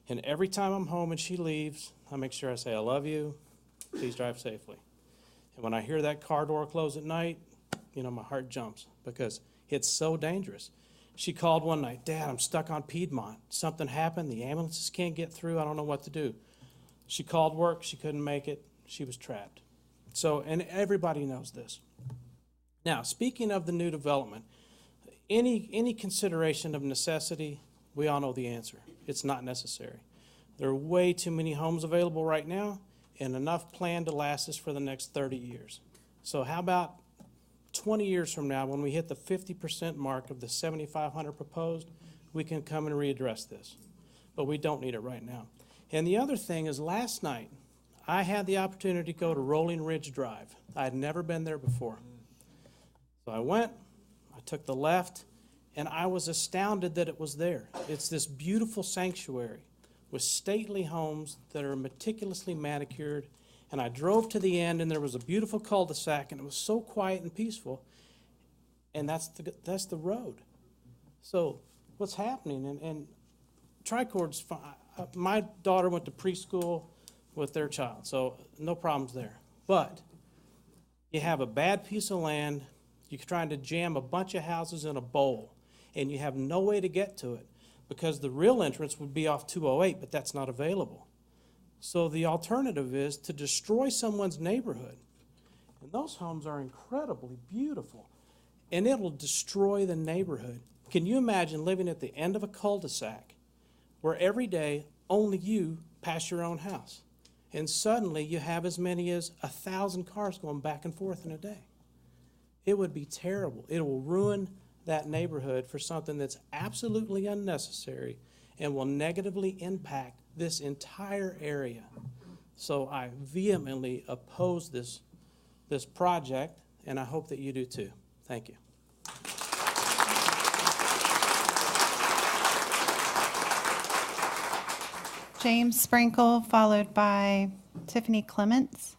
And every time I'm home and she leaves, I make sure I say, I love you, please drive safely. And when I hear that car door close at night, you know, my heart jumps because it's so dangerous. She called one night, Dad, I'm stuck on Piedmont. Something happened, the ambulances can't get through, I don't know what to do. She called work, she couldn't make it, she was trapped. So, and everybody knows this. Now, speaking of the new development, any consideration of necessity, we all know the answer. It's not necessary. There are way too many homes available right now and enough planned to last us for the next 30 years. So how about 20 years from now, when we hit the 50% mark of the 7,500 proposed, we can come and readdress this. But we don't need it right now. And the other thing is, last night, I had the opportunity to go to Rolling Ridge Drive. I had never been there before. So I went, I took the left, and I was astounded that it was there. It's this beautiful sanctuary with stately homes that are meticulously manicured. And I drove to the end, and there was a beautiful cul-de-sac, and it was so quiet and peaceful. And that's the road. So what's happening? And Tri-Court's fine. My daughter went to preschool with their child, so no problems there. But you have a bad piece of land, you're trying to jam a bunch of houses in a bowl, and you have no way to get to it because the real entrance would be off 208, but that's not available. So the alternative is to destroy someone's neighborhood. And those homes are incredibly beautiful, and it'll destroy the neighborhood. Can you imagine living at the end of a cul-de-sac where every day only you pass your own house, and suddenly you have as many as 1,000 cars going back and forth in a day? It would be terrible. It will ruin that neighborhood for something that's absolutely unnecessary and will negatively impact this entire area. So I vehemently oppose this project, and I hope that you do too. Thank you. James Sprinkle, followed by Tiffany Clements.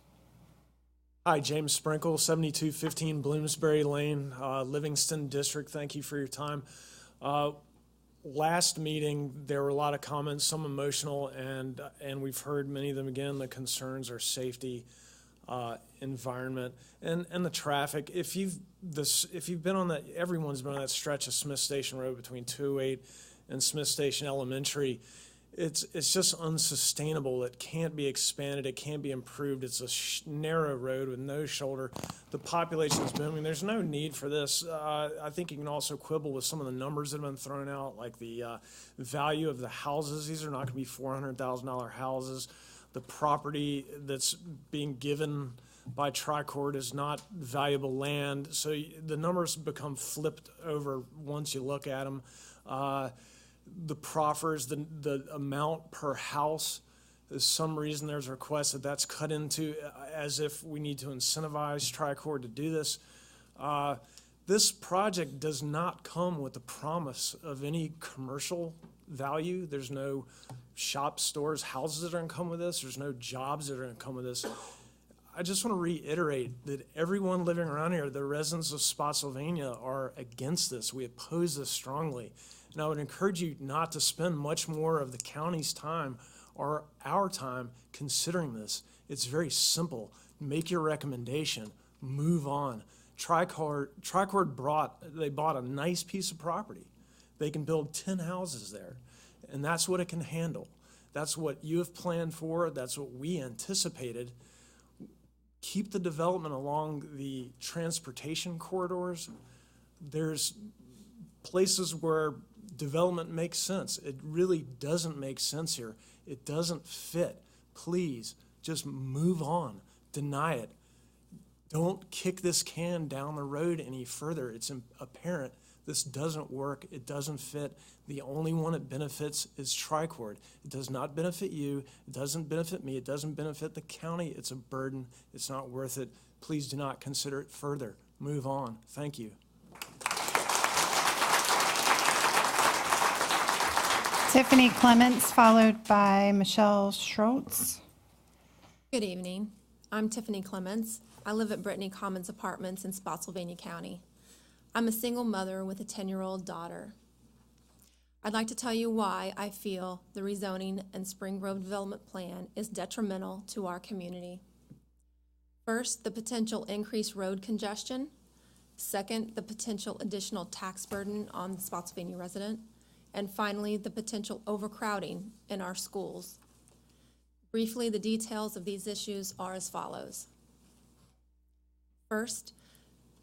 Hi, James Sprinkle, 7215 Bloomsbury Lane, Livingston District. Thank you for your time. Last meeting, there were a lot of comments, some emotional, and we've heard many of them again. The concerns are safety, environment, and the traffic. If you've been on that, everyone's been on that stretch of Smith Station Road between 208 and Smith Station Elementary. It's just unsustainable. It can't be expanded. It can't be improved. It's a narrow road with no shoulder. The population is booming. There's no need for this. I think you can also quibble with some of the numbers that have been thrown out, like the value of the houses. These are not going to be $400,000 houses. The property that's being given by Tricord is not valuable land. So the numbers become flipped over once you look at them. The proffers, the amount per house, there's some reason there's a request that that's cut into as if we need to incentivize Tricord to do this. This project does not come with the promise of any commercial value. There's no shop, stores, houses that are going to come with this. There's no jobs that are going to come with this. I just want to reiterate that everyone living around here, the residents of Spotsylvania, are against this. We oppose this strongly. And I would encourage you not to spend much more of the county's time or our time considering this. It's very simple. Make your recommendation. Move on. Tricord bought a nice piece of property. They can build 10 houses there, and that's what it can handle. That's what you have planned for. That's what we anticipated. Keep the development along the transportation corridors. There's places where development makes sense. It really doesn't make sense here. It doesn't fit. Please, just move on. Deny it. Don't kick this can down the road any further. It's apparent this doesn't work. It doesn't fit. The only one it benefits is Tricord. It does not benefit you. It doesn't benefit me. It doesn't benefit the county. It's a burden. It's not worth it. Please do not consider it further. Move on. Thank you. Tiffany Clements, followed by Michelle Schultz. Good evening. I'm Tiffany Clements. I live at Brittany Commons Apartments in Spotsylvania County. I'm a single mother with a 10-year-old daughter. I'd like to tell you why I feel the rezoning and Spring Grove Development Plan is detrimental to our community. First, the potential increased road congestion. Second, the potential additional tax burden on the Spotsylvania resident. And finally, the potential overcrowding in our schools. Briefly, the details of these issues are as follows. First,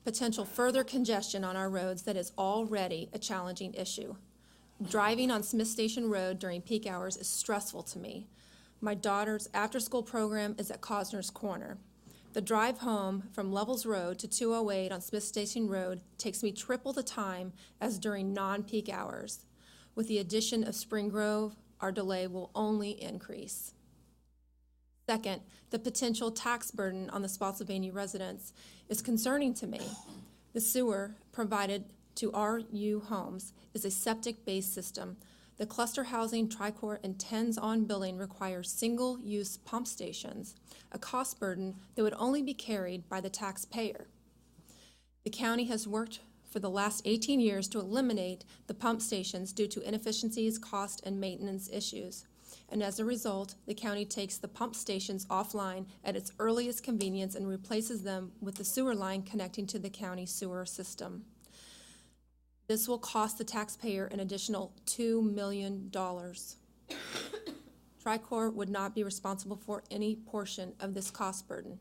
potential further congestion on our roads that is already a challenging issue. Driving on Smith Station Road during peak hours is stressful to me. My daughter's after-school program is at Cosner's Corner. The drive home from Levels Road to 208 on Smith Station Road takes me triple the time as during non-peak hours. With the addition of Spring Grove, our delay will only increase. Second, the potential tax burden on the Spotsylvania residents is concerning to me. The sewer provided to RU homes is a septic-based system. The cluster housing Tricord intends on building requires single-use pump stations, a cost burden that would only be carried by the taxpayer. The county has worked for the last 18 years to eliminate the pump stations due to inefficiencies, cost, and maintenance issues. And as a result, the county takes the pump stations offline at its earliest convenience and replaces them with the sewer line connecting to the county sewer system. This will cost the taxpayer an additional $2 million. Tricord would not be responsible for any portion of this cost burden.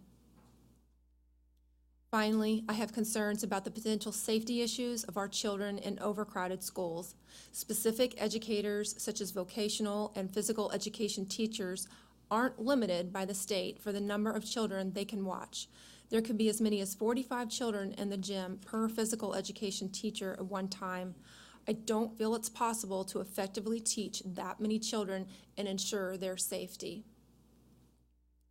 Finally, I have concerns about the potential safety issues of our children in overcrowded schools. Specific educators, such as vocational and physical education teachers, aren't limited by the state for the number of children they can watch. There could be as many as 45 children in the gym per physical education teacher at one time. I don't feel it's possible to effectively teach that many children and ensure their safety.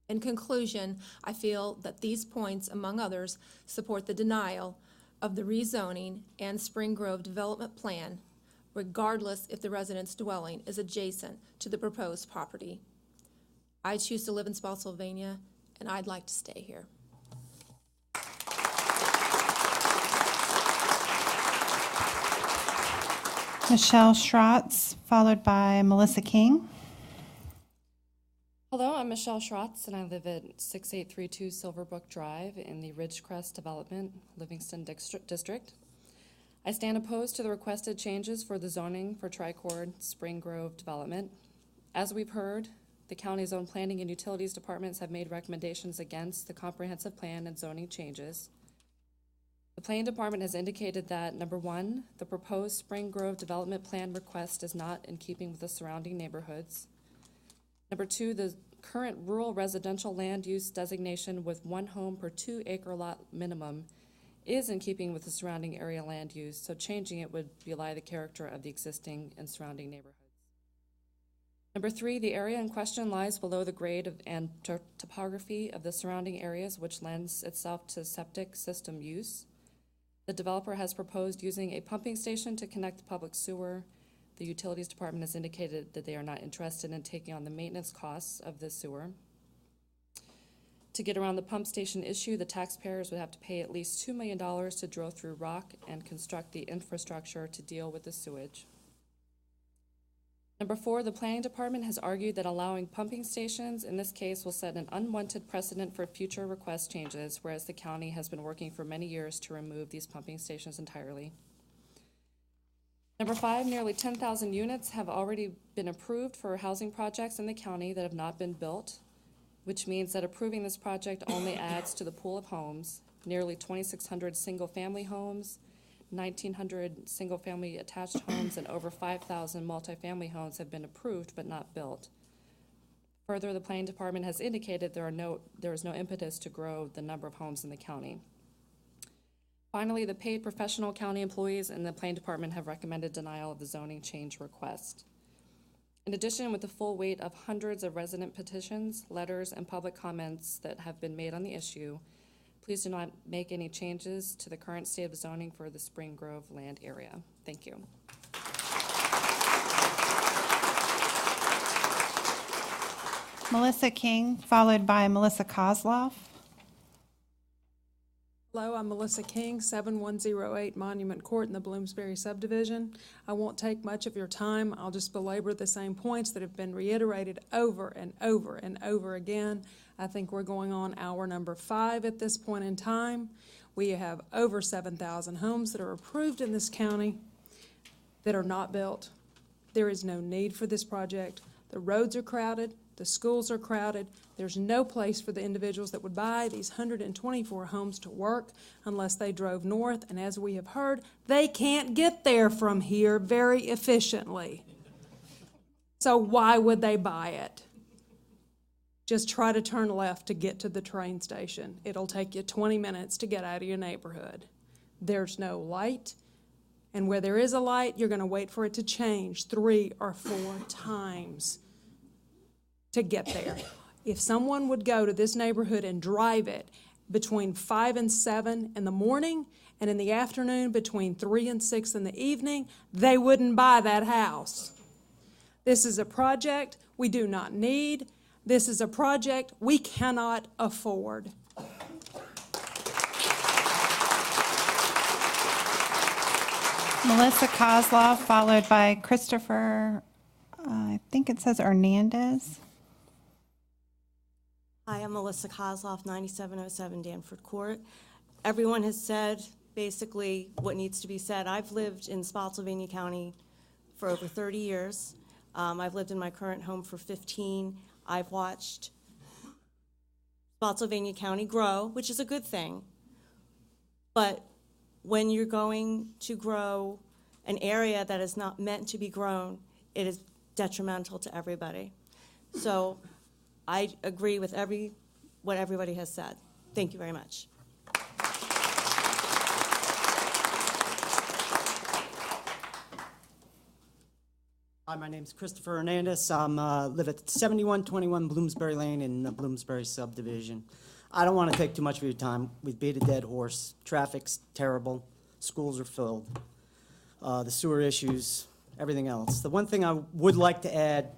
In conclusion, I feel that these points, among others, support the denial of the rezoning and Spring Grove development plan, regardless if the resident's dwelling is adjacent to the proposed property. I choose to live in Spotsylvania, and I'd like to stay here. Michelle Schrotz, followed by Melissa King. Hello, I'm Michelle Schrotz, and I live at 6832 Silverbrook Drive in the Ridgecrest Development, Livingston District. I stand opposed to the requested changes for the zoning for Tricord Spring Grove development. As we've heard, the county's own planning and utilities departments have made recommendations against the comprehensive plan and zoning changes. The planning department has indicated that, number one, the proposed Spring Grove development plan request is not in keeping with the surrounding neighborhoods. Number two, the current rural residential land use designation with 1 home per 2 acre lot minimum is in keeping with the surrounding area land use, so changing it would belie the character of the existing and surrounding neighborhoods. Number three, the area in question lies below the grade and topography of the surrounding areas, which lends itself to septic system use. The developer has proposed using a pumping station to connect the public sewer. The utilities department has indicated that they are not interested in taking on the maintenance costs of the sewer. To get around the pump station issue, the taxpayers would have to pay at least $2 million to drill through rock and construct the infrastructure to deal with the sewage. Number four, the planning department has argued that allowing pumping stations in this case will set an unwanted precedent for future request changes, whereas the county has been working for many years to remove these pumping stations entirely. Number five, nearly 10,000 units have already been approved for housing projects in the county that have not been built, which means that approving this project only adds to the pool of homes. Nearly 2,600 single-family homes, 1,900 single-family attached homes, and over 5,000 multifamily homes have been approved but not built. Further, the planning department has indicated there is no impetus to grow the number of homes in the county. Finally, the paid professional county employees in the planning department have recommended denial of the zoning change request. In addition, with the full weight of hundreds of resident petitions, letters, and public comments that have been made on the issue, please do not make any changes to the current state of zoning for the Spring Grove land area. Thank you. Melissa King, followed by Melissa Kozloff. Hello, I'm Melissa King, 7108 Monument Court in the Bloomsbury subdivision. I won't take much of your time. I'll just belabor the same points that have been reiterated over and over and over again. I think we're going on hour number 5 at this point in time. We have over 7,000 homes that are approved in this county that are not built. There is no need for this project. The roads are crowded. The schools are crowded. There's no place for the individuals that would buy these 124 homes to work unless they drove north. And as we have heard, they can't get there from here very efficiently. So why would they buy it? Just try to turn left to get to the train station. It'll take you 20 minutes to get out of your neighborhood. There's no light. And where there is a light, you're going to wait for it to change 3 or 4 times to get there. If someone would go to this neighborhood and drive it between 5 and 7 in the morning and in the afternoon between 3 and 6 in the evening, they wouldn't buy that house. This is a project we do not need. This is a project we cannot afford. Melissa Kozloff, followed by Christopher, I think it says Hernandez. Hi, I'm Melissa Kozloff, 9707 Danford Court. Everyone has said basically what needs to be said. I've lived in Spotsylvania County for over 30 years. I've lived in my current home for 15. I've watched Spotsylvania County grow, which is a good thing. But when you're going to grow an area that is not meant to be grown, it is detrimental to everybody. So I agree with what everybody has said. Thank you very much. Hi, my name's Christopher Hernandez. I live at 7121 Bloomsbury Lane in the Bloomsbury subdivision. I don't want to take too much of your time. We've beat a dead horse. Traffic's terrible. Schools are filled. The sewer issues, everything else. The one thing I would like to add,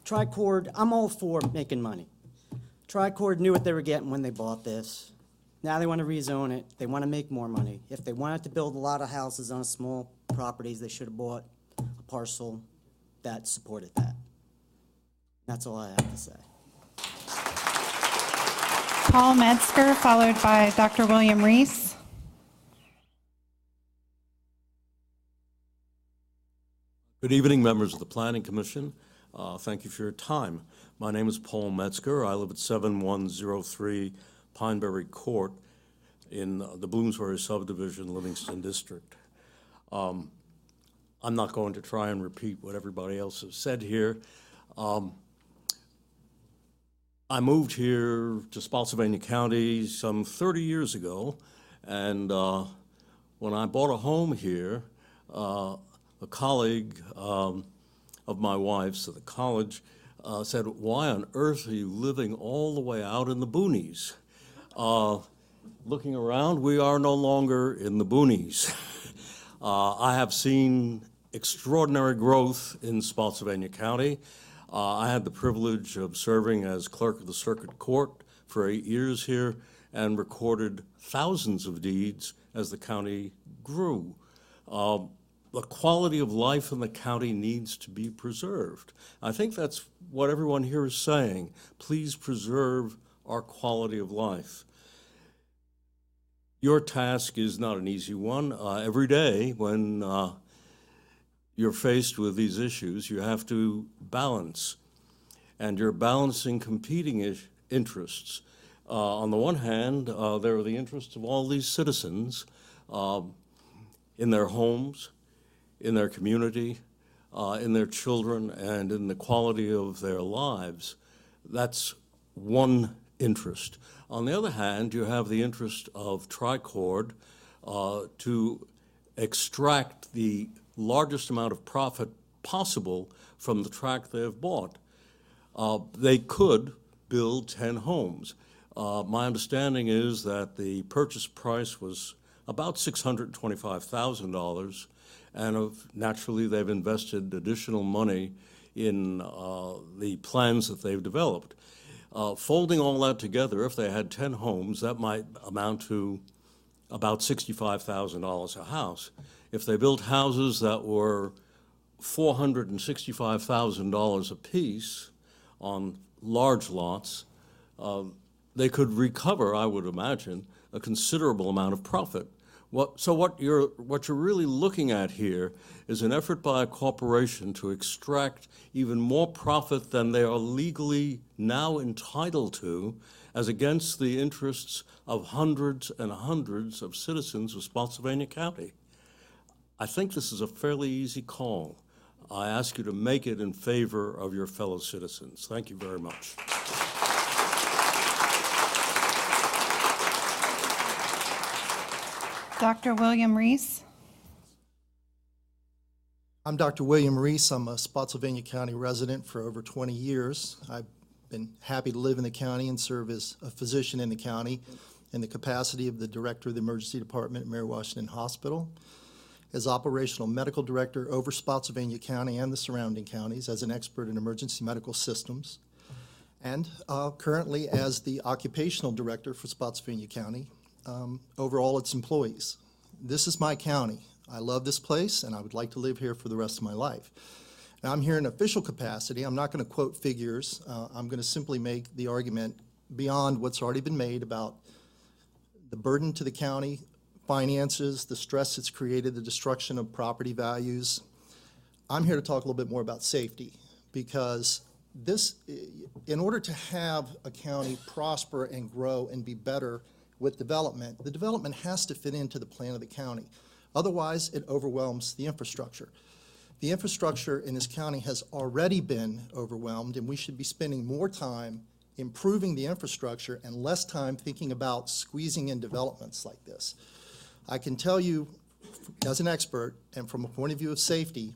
Tricord, I'm all for making money. Tricord knew what they were getting when they bought this. Now they want to rezone it. They want to make more money. If they wanted to build a lot of houses on small properties, they should have bought a parcel that supported that. That's all I have to say. Paul Metzger, followed by Dr. William Reese. Good evening, members of the Planning Commission. Thank you for your time. My name is Paul Metzger. I live at 7103 Pineberry Court in the Bloomsbury subdivision, Livingston District. I'm not going to try and repeat what everybody else has said here. I moved here to Spotsylvania County some 30 years ago, and when I bought a home here, a colleague of my wife's at the college said, "Why on earth are you living all the way out in the boonies?" Looking around, we are no longer in the boonies. I have seen extraordinary growth in Spotsylvania County. I had the privilege of serving as clerk of the circuit court for 8 years here and recorded thousands of deeds as the county grew. The quality of life in the county needs to be preserved. I think that's what everyone here is saying. Please preserve our quality of life. Your task is not an easy one. Every day when you're faced with these issues, you have to balance. And you're balancing competing interests. On the one hand, there are the interests of all these citizens in their homes, in their community, in their children, and in the quality of their lives. That's one interest. On the other hand, you have the interest of Tricord to extract the largest amount of profit possible from the tract they have bought. They could build 10 homes. My understanding is that the purchase price was about $625,000, and naturally they've invested additional money in the plans that they've developed. Folding all that together, if they had 10 homes, that might amount to about $65,000 a house. If they built houses that were $465,000 apiece on large lots, they could recover, I would imagine, a considerable amount of profit. So what you're really looking at here is an effort by a corporation to extract even more profit than they are legally now entitled to, as against the interests of hundreds and hundreds of citizens of Spotsylvania County. I think this is a fairly easy call. I ask you to make it in favor of your fellow citizens. Thank you very much. Dr. William Reese. I'm Dr. William Reese. I'm a Spotsylvania County resident for over 20 years. I've been happy to live in the county and serve as a physician in the county in the capacity of the Director of the Emergency Department at Mary Washington Hospital, as Operational Medical Director over Spotsylvania County and the surrounding counties, as an expert in emergency medical systems, and currently as the Occupational Director for Spotsylvania County over all its employees. This is my county. I love this place, and I would like to live here for the rest of my life. Now, I'm here in official capacity. I'm not going to quote figures. I'm going to simply make the argument beyond what's already been made about the burden to the county, finances, the stress it's created, the destruction of property values. I'm here to talk a little bit more about safety, because this, in order to have a county prosper and grow and be better with development, the development has to fit into the plan of the county. Otherwise, it overwhelms the infrastructure. The infrastructure in this county has already been overwhelmed, and we should be spending more time improving the infrastructure and less time thinking about squeezing in developments like this. I can tell you, as an expert, and from a point of view of safety,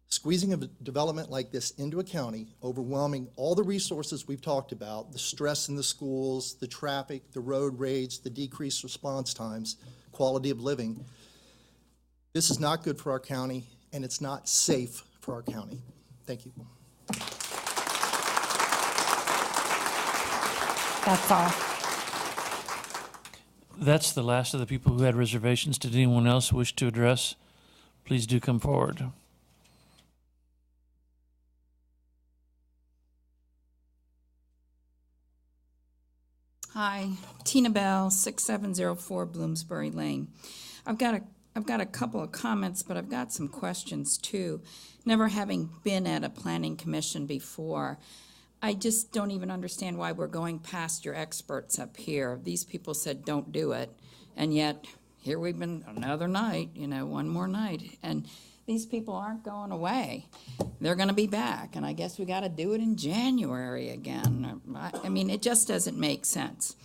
squeezing a development like this into a county, overwhelming all the resources we've talked about, the stress in the schools, the traffic, the road rage, the decreased response times, quality of living, this is not good for our county, and it's not safe for our county. Thank you. That's all. That's the last of the people who had reservations. Did anyone else wish to address? Please do come forward. Hi, Tina Bell, 6704 Bloomsbury Lane. I've got a couple of comments, but I've got some questions too. Never having been at a planning commission before, I just don't even understand why we're going past your experts up here. These people said don't do it, and yet here we've been another night, one more night, and these people aren't going away. They're going to be back, and I guess we got to do it in January again. I mean, it just doesn't make sense.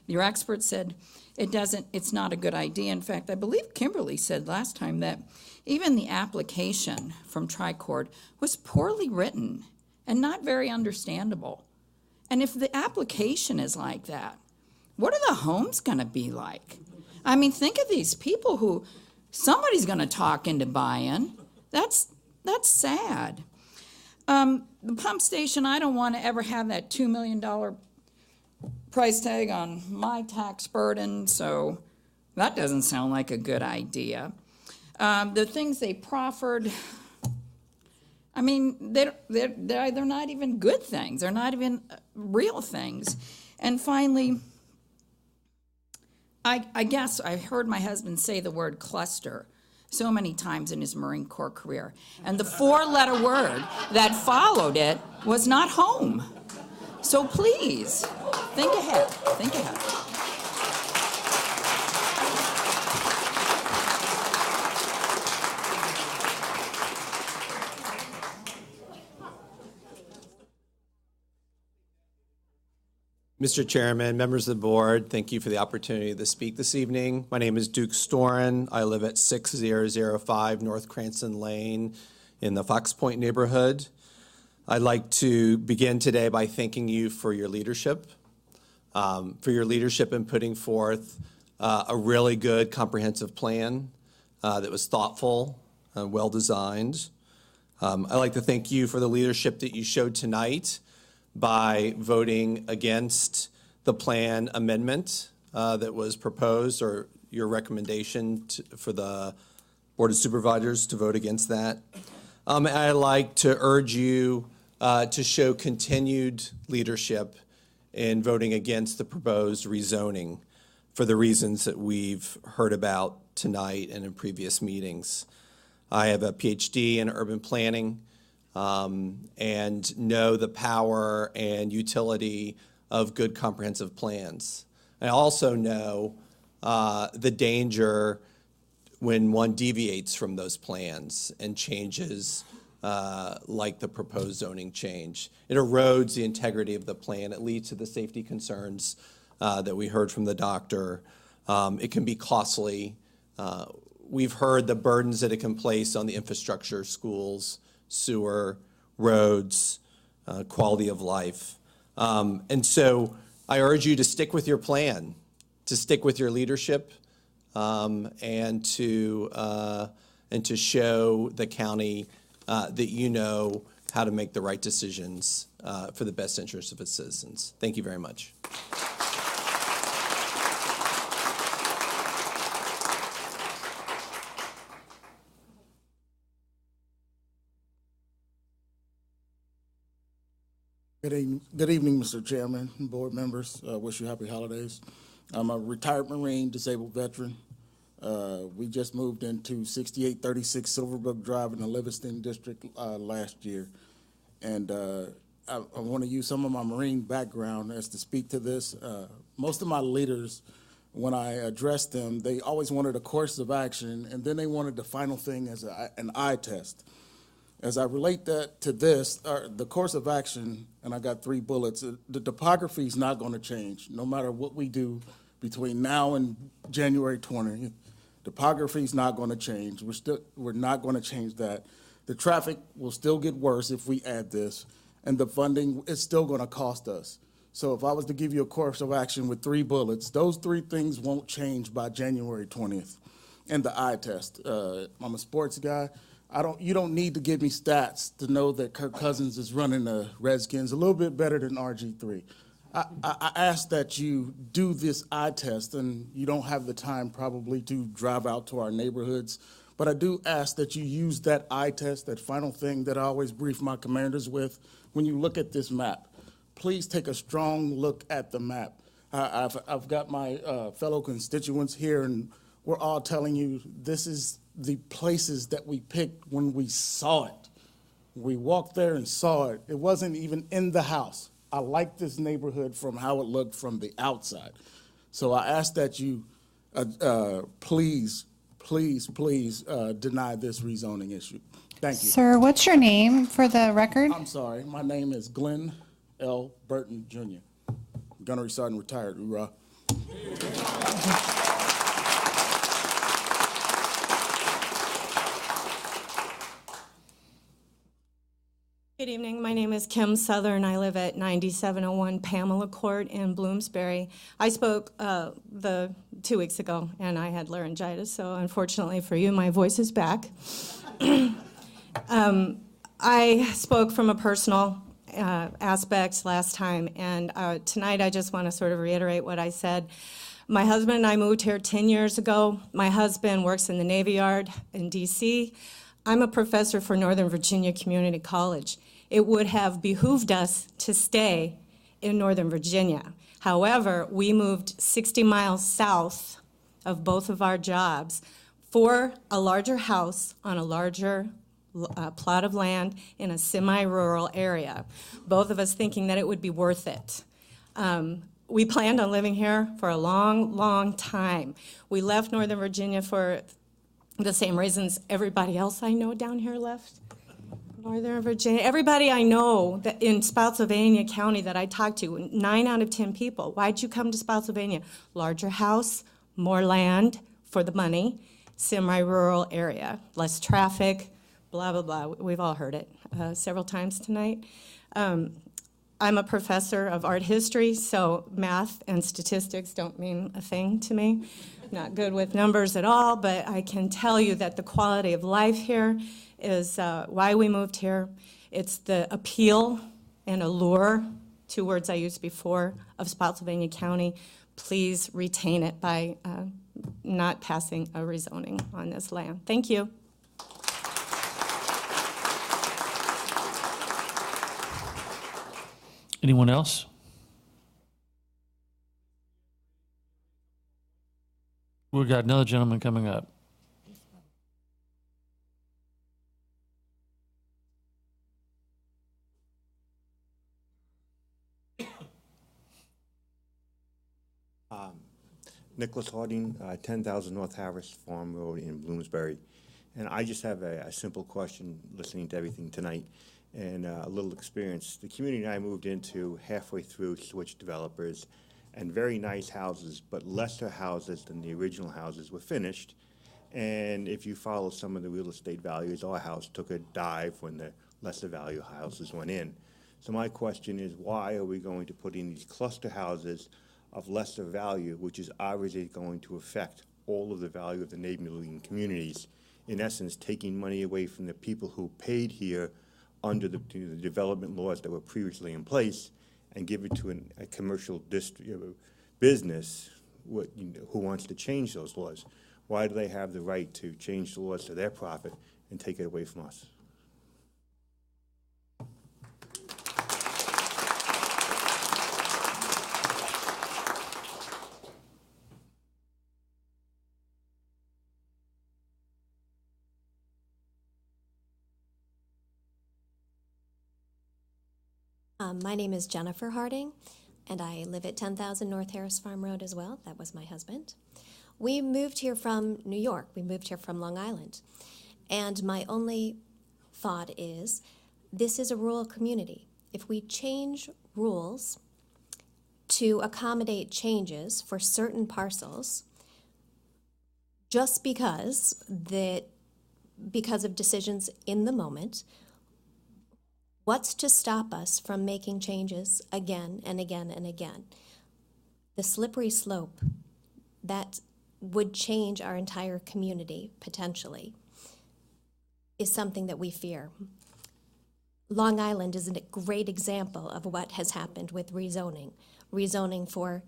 Your expert said it's not a good idea. In fact, I believe Kimberly said last time that even the application from Tricord was poorly written and not very understandable. And if the application is like that, what are the homes going to be like? I mean, think of these people who somebody's going to talk into buy-in. That's sad. The pump station, I don't want to ever have that $2 million price tag on my tax burden, so that doesn't sound like a good idea. The things they proffered, I mean, they're not even good things. They're not even real things. And finally, I guess I heard my husband say the word cluster so many times in his Marine Corps career. And the four-letter word that followed it was not home. So please, think ahead, think ahead. Mr. Chairman, members of the board, thank you for the opportunity to speak this evening. My name is Duke Storen. I live at 6005 North Cranston Lane in the Fox Point neighborhood. I'd like to begin today by thanking you for your leadership in putting forth a really good comprehensive plan that was thoughtful, well-designed. I'd like to thank you for the leadership that you showed tonight by voting against the plan amendment that was proposed, or your recommendation for the Board of Supervisors to vote against that. I'd like to urge you to show continued leadership in voting against the proposed rezoning for the reasons that we've heard about tonight and in previous meetings. I have a PhD in urban planning, and know the power and utility of good comprehensive plans. I also know the danger when one deviates from those plans and changes like the proposed zoning change. It erodes the integrity of the plan. It leads to the safety concerns that we heard from the doctor. It can be costly. We've heard the burdens that it can place on the infrastructure, schools, sewer, roads, quality of life. And so I urge you to stick with your plan, to stick with your leadership, and to show the county that you know how to make the right decisions for the best interest of its citizens. Thank you very much. Good evening, Mr. Chairman and board members. Wish you happy holidays. I'm a retired Marine, disabled veteran. We just moved into 6836 Silverbrook Drive in the Livingston District last year. And I want to use some of my Marine background as to speak to this. Most of my leaders, when I addressed them, they always wanted a course of action, and then they wanted the final thing as an eye test. As I relate that to this, the course of action, and I got 3 bullets, the topography is not going to change, no matter what we do between now and January 20th. Topography is not going to change. We're not going to change that. The traffic will still get worse if we add this, and the funding is still going to cost us. So if I was to give you a course of action with 3 bullets, those 3 things won't change by January 20th. And the eye test. I'm a sports guy. You don't need to give me stats to know that Kirk Cousins is running the Redskins a little bit better than RG3. I ask that you do this eye test, and you don't have the time probably to drive out to our neighborhoods, but I do ask that you use that eye test, that final thing that I always brief my commanders with. When you look at this map, please take a strong look at the map. I've got my fellow constituents here, and we're all telling you this is the places that we picked when we saw it. We walked there and saw it. It wasn't even in the house. I like this neighborhood from how it looked from the outside. So I ask that you please deny this rezoning issue. Thank you. Sir, what's your name for the record? I'm sorry. My name is Glenn L. Burton, Jr. Gunnery Sergeant retired. Hoorah. Good evening. My name is Kim Southern. I live at 9701 Pamela Court in Bloomsbury. I spoke 2 weeks ago, and I had laryngitis, so unfortunately for you, my voice is back. I spoke from a personal aspect last time, and tonight I just want to sort of reiterate what I said. My husband and I moved here 10 years ago. My husband works in the Navy Yard in D.C. I'm a professor for Northern Virginia Community College. It would have behooved us to stay in Northern Virginia. However, we moved 60 miles south of both of our jobs for a larger house on a larger plot of land in a semi-rural area, both of us thinking that it would be worth it. We planned on living here for a long, long time. We left Northern Virginia for the same reasons everybody else I know down here left Northern Virginia. Everybody I know that in Spotsylvania County that I talked to, 9 out of 10 people, why'd you come to Spotsylvania? Larger house, more land for the money, semi-rural area, less traffic, blah, blah, blah. We've all heard it several times tonight. I'm a professor of art history, so math and statistics don't mean a thing to me. Not good with numbers at all, but I can tell you that the quality of life here is why we moved here. It's the appeal and allure, 2 words I used before, of Spotsylvania County. Please retain it by not passing a rezoning on this land. Thank you. Anyone else? We've got another gentleman coming up. Nicholas Harding, 10,000 North Harris Farm Road in Bloomsbury. And I just have a simple question listening to everything tonight and a little experience. The community I moved into halfway through switched developers and very nice houses, but lesser houses than the original houses were finished. And if you follow some of the real estate values, our house took a dive when the lesser value houses went in. So my question is, why are we going to put in these cluster houses of lesser value, which is obviously going to affect all of the value of the neighboring communities, in essence, taking money away from the people who paid here under the development laws that were previously in place and give it to a commercial business who wants to change those laws? Why do they have the right to change the laws to their profit and take it away from us? My name is Jennifer Harding, and I live at 10,000 North Harris Farm Road as well. That was my husband. We moved here from New York. We moved here from Long Island. And my only thought is, this is a rural community. If we change rules to accommodate changes for certain parcels, just because of decisions in the moment, what's to stop us from making changes again and again and again? The slippery slope that would change our entire community potentially is something that we fear. Long Island is a great example of what has happened with rezoning. Rezoning for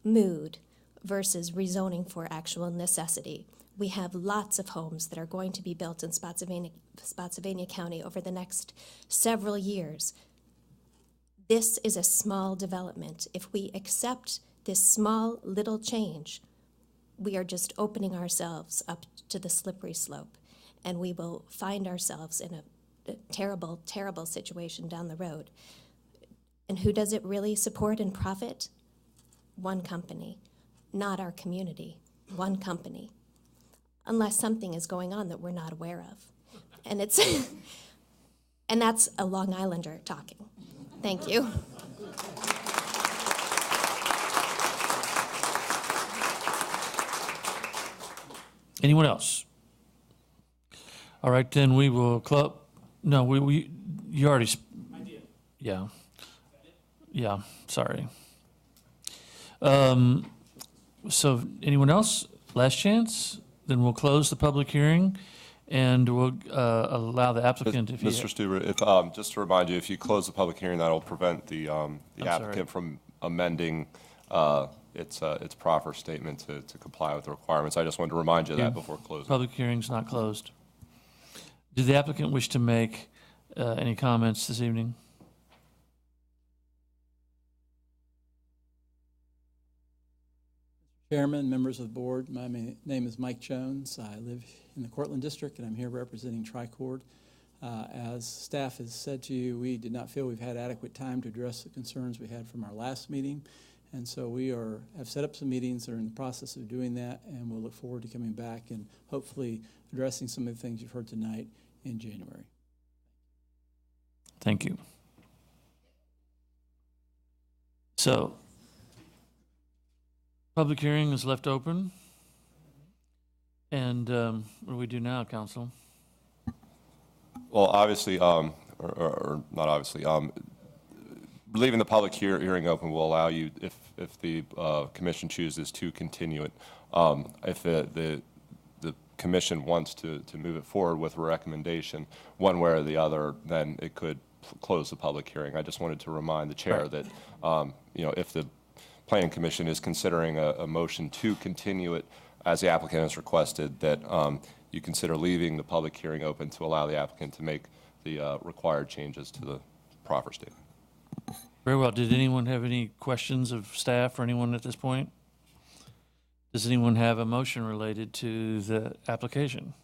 mood versus rezoning for actual necessity. We have lots of homes that are going to be built in Spotsylvania County over the next several years. This is a small development. If we accept this small little change, we are just opening ourselves up to the slippery slope, and we will find ourselves in a terrible, terrible situation down the road. And who does it really support and profit? One company, not our community, one company. Unless something is going on that we're not aware of. And it's, and that's a Long Islander talking. Thank you. Anyone else? All right, then we will close. No, you already. I did. Yeah. Yeah, sorry. So anyone else? Last chance? Then we'll close the public hearing and we'll allow the applicant if Mr. Stuber, if, just to remind you, if you close the public hearing, that'll prevent the applicant from amending its proffer statement to comply with the requirements. I just wanted to remind you of that before closing. Public hearing's not closed. Did the applicant wish to make any comments this evening? Chairman, members of the board, my name is Mike Jones. I live in the Cortland District, and I'm here representing Tricord. As staff has said to you, we did not feel we've had adequate time to address the concerns we had from our last meeting, and so we have set up some meetings that are in the process of doing that, and we'll look forward to coming back and hopefully addressing some of the things you've heard tonight in January. Thank you. So, public hearing is left open. And what do we do now, Council? Well, obviously, or not obviously, leaving the public hearing open will allow you, if the commission chooses to continue it, if the commission wants to move it forward with a recommendation, one way or the other, then it could close the public hearing. I just wanted to remind the chair that, if the Planning Commission is considering a motion to continue it as the applicant has requested, that you consider leaving the public hearing open to allow the applicant to make the required changes to the proffer statement. Very well. Did anyone have any questions of staff or anyone at this point? Does anyone have a motion related to the application?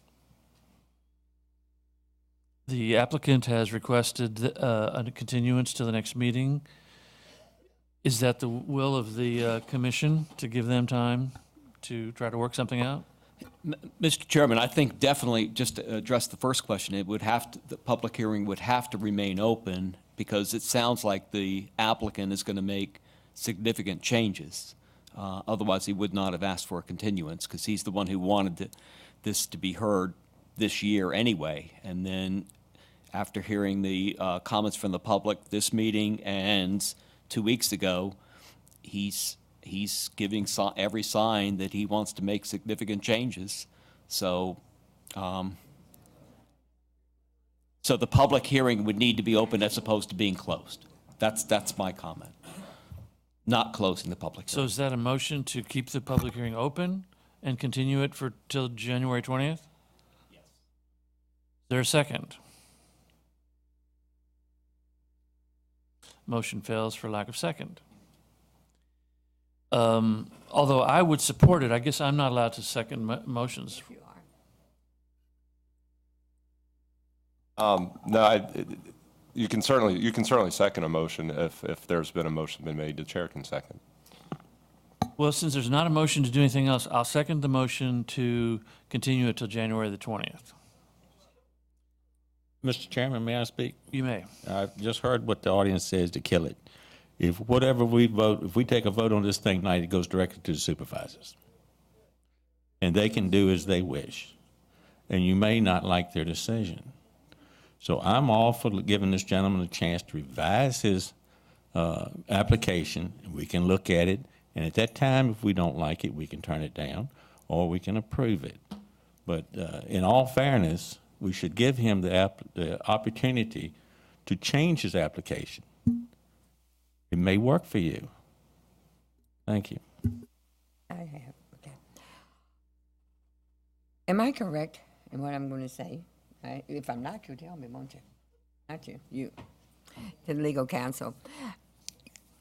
The applicant has requested a continuance to the next meeting. Is that the will of the commission to give them time to try to work something out? Mr. Chairman, I think definitely, just to address the first question, the public hearing would have to remain open because it sounds like the applicant is going to make significant changes. Otherwise, he would not have asked for a continuance because he's the one who wanted this to be heard this year anyway. And then after hearing the comments from the public this meeting and 2 weeks ago, he's giving every sign that he wants to make significant changes. So, so the public hearing would need to be open as opposed to being closed. That's my comment. Not closing the public hearing. So is that a motion to keep the public hearing open and continue it till January 20th? Yes. Is there a second? Motion fails for lack of second. Although I would support it, I guess I'm not allowed to second motions. You are. No, you can certainly second a motion if there's been a motion been made. The chair can second. Well, since there's not a motion to do anything else, I'll second the motion to continue it till January the 20th. Mr. Chairman, may I speak? You may. I've just heard what the audience says to kill it. If whatever we vote, if we take a vote on this thing tonight, it goes directly to the supervisors. And they can do as they wish. And you may not like their decision. So I'm all for giving this gentleman a chance to revise his application, and we can look at it. And at that time, if we don't like it, we can turn it down or we can approve it. But in all fairness, we should give him the opportunity to change his application. It may work for you. Thank you. I have, okay. Am I correct in what I'm going to say? If I'm not, you tell me, won't you? Not you, you, to the legal counsel.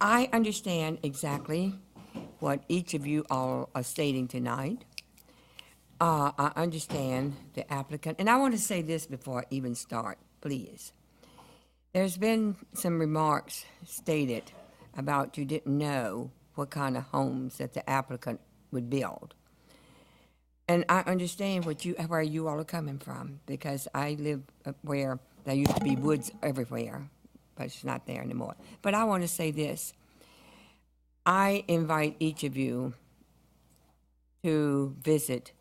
I understand exactly what each of you all are stating tonight. I understand the applicant, and I want to say this before I even start, please. There's been some remarks stated about you didn't know what kind of homes that the applicant would build. And I understand where you all are coming from, because I live where there used to be woods everywhere, but it's not there anymore. But I want to say this. I invite each of you to visit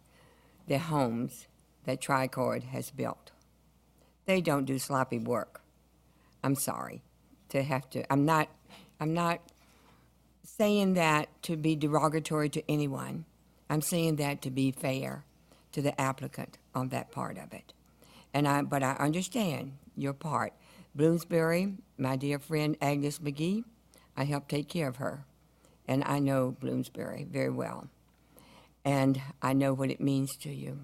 the homes that Tricord has built. They don't do sloppy work. I'm sorry to have to. I'm not saying that to be derogatory to anyone. I'm saying that to be fair to the applicant on that part of it. But I understand your part. Bloomsbury, my dear friend Agnes McGee, I helped take care of her. And I know Bloomsbury very well. And I know what it means to you.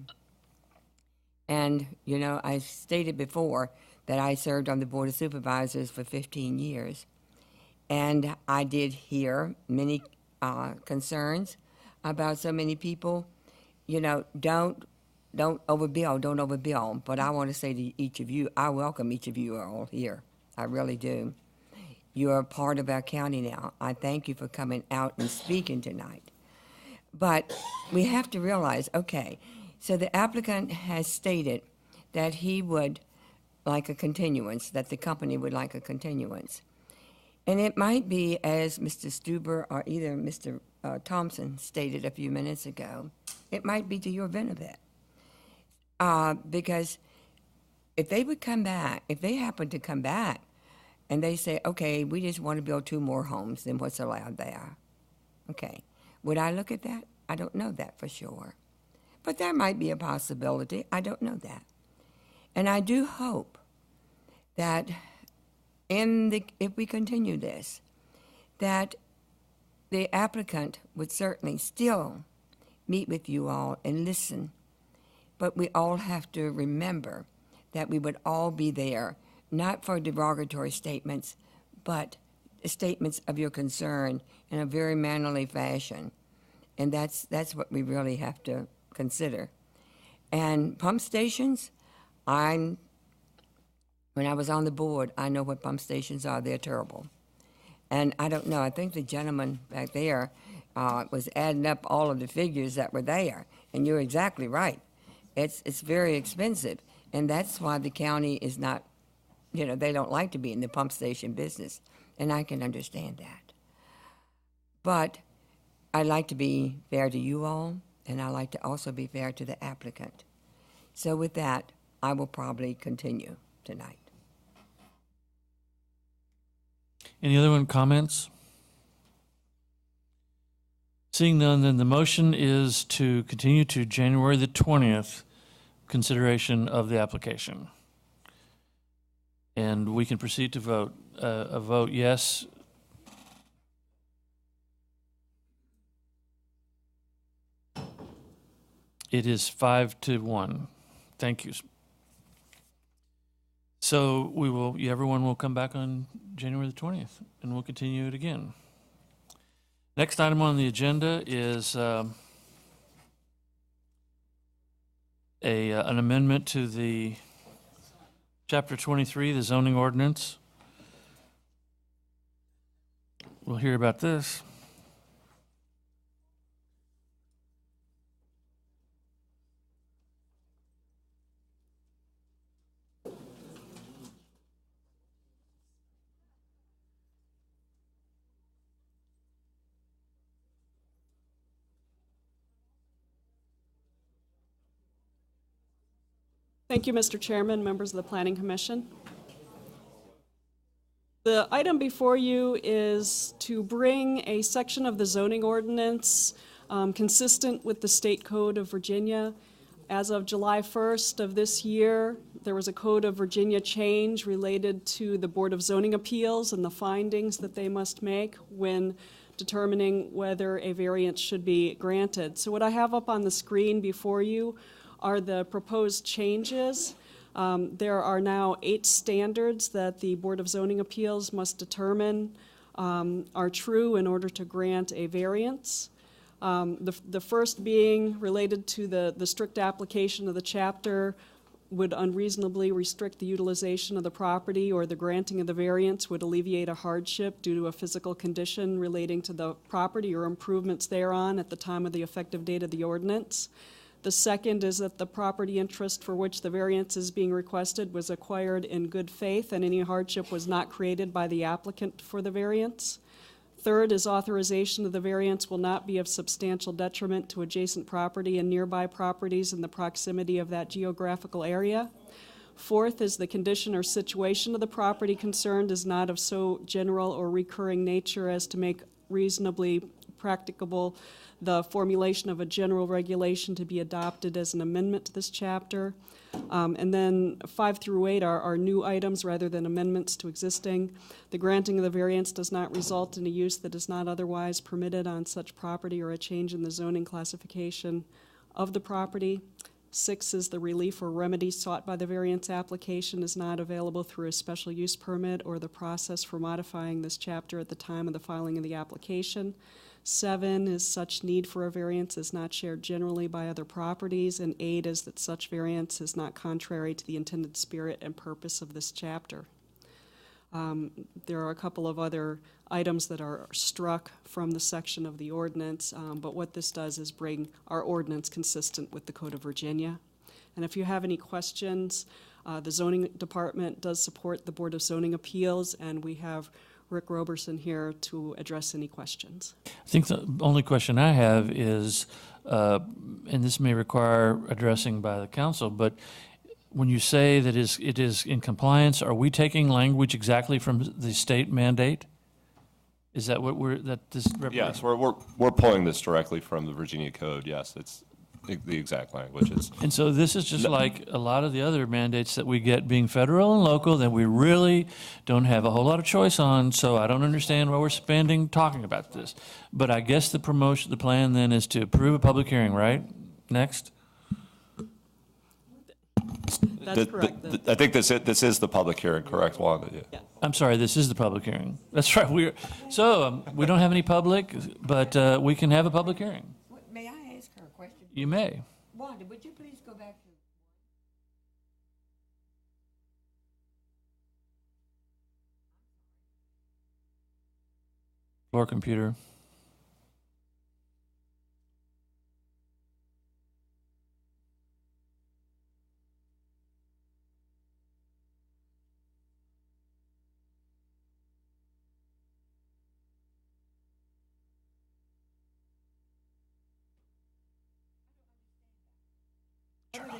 And, you know, I stated before that I served on the Board of Supervisors for 15 years. And I did hear many concerns about so many people. You know, don't overbill. But I want to say to each of you, I welcome each of you all here. I really do. You are a part of our county now. I thank you for coming out and speaking tonight. But we have to realize, okay, so the applicant has stated that he would like a continuance, that the company would like a continuance. And it might be, as Mr. Stuber or either Mr. Thompson stated a few minutes ago, it might be to your benefit. Because if they would come back, if they happen to come back and they say, okay, we just want to build 2 more homes than what's allowed there. Okay, would I look at that? I don't know that for sure. But there might be a possibility. I don't know that. And I do hope that if we continue this, that the applicant would certainly still meet with you all and listen. But we all have to remember that we would all be there, not for derogatory statements, but statements of your concern in a very mannerly fashion. And that's what we really have to consider. And pump stations, when I was on the board, I know what pump stations are. They're terrible. And I don't know, I think the gentleman back there was adding up all of the figures that were there. And you're exactly right. It's very expensive. And that's why the county is not, you know, they don't like to be in the pump station business. And I can understand that. But I like to be fair to you all, and I like to also be fair to the applicant. So with that, I will probably continue tonight. Any other comments? Seeing none, then the motion is to continue to January the 20th, consideration of the application. And we can proceed to vote. A vote yes. It is 5-1. Thank you. So everyone will come back on January the 20th, and we'll continue it again. Next item on the agenda is an amendment to the Chapter 23, the zoning ordinance. We'll hear about this. Thank you, Mr. Chairman, members of the Planning Commission. The item before you is to bring a section of the zoning ordinance consistent with the State Code of Virginia. As of July 1st of this year, there was a Code of Virginia change related to the Board of Zoning Appeals and the findings that they must make when determining whether a variance should be granted. So what I have up on the screen before you are the proposed changes. There are now 8 standards that the Board of Zoning Appeals must determine are true in order to grant a variance. The first being related to the strict application of the chapter would unreasonably restrict the utilization of the property, or the granting of the variance would alleviate a hardship due to a physical condition relating to the property or improvements thereon at the time of the effective date of the ordinance. The second is that the property interest for which the variance is being requested was acquired in good faith and any hardship was not created by the applicant for the variance. Third is authorization of the variance will not be of substantial detriment to adjacent property and nearby properties in the proximity of that geographical area. Fourth is the condition or situation of the property concerned is not of so general or recurring nature as to make reasonably practicable the formulation of a general regulation to be adopted as an amendment to this chapter. And then 5 through 8 are new items rather than amendments to existing. The granting of the variance does not result in a use that is not otherwise permitted on such property or a change in the zoning classification of the property. 6 is the relief or remedy sought by the variance application is not available through a special use permit or the process for modifying this chapter at the time of the filing of the application. 7 is such need for a variance is not shared generally by other properties, and 8 is that such variance is not contrary to the intended spirit and purpose of this chapter. There are a couple of other items that are struck from the section of the ordinance, but what this does is bring our ordinance consistent with the Code of Virginia. And if you have any questions, the zoning department does support the Board of Zoning Appeals, and we have Rick Roberson here to address any questions. I think the only question I have is, and this may require addressing by the council, but when you say that it is in compliance, are we taking language exactly from the state mandate? Is that what this represents? Yes, we're pulling this directly from the Virginia Code. Yes, it's the exact language. And so this is just like a lot of the other mandates that we get being federal and local that we really don't have a whole lot of choice on, so I don't understand why we're spending talking about this. But I guess the plan then is to approve a public hearing, right? Next. That's correct. I think this is the public hearing, correct, Wanda? Yeah. I'm sorry, this is the public hearing. That's right. We don't have any public, but we can have a public hearing. May I ask her a question? You may. Wanda, would you please go back to... Floor computer. What are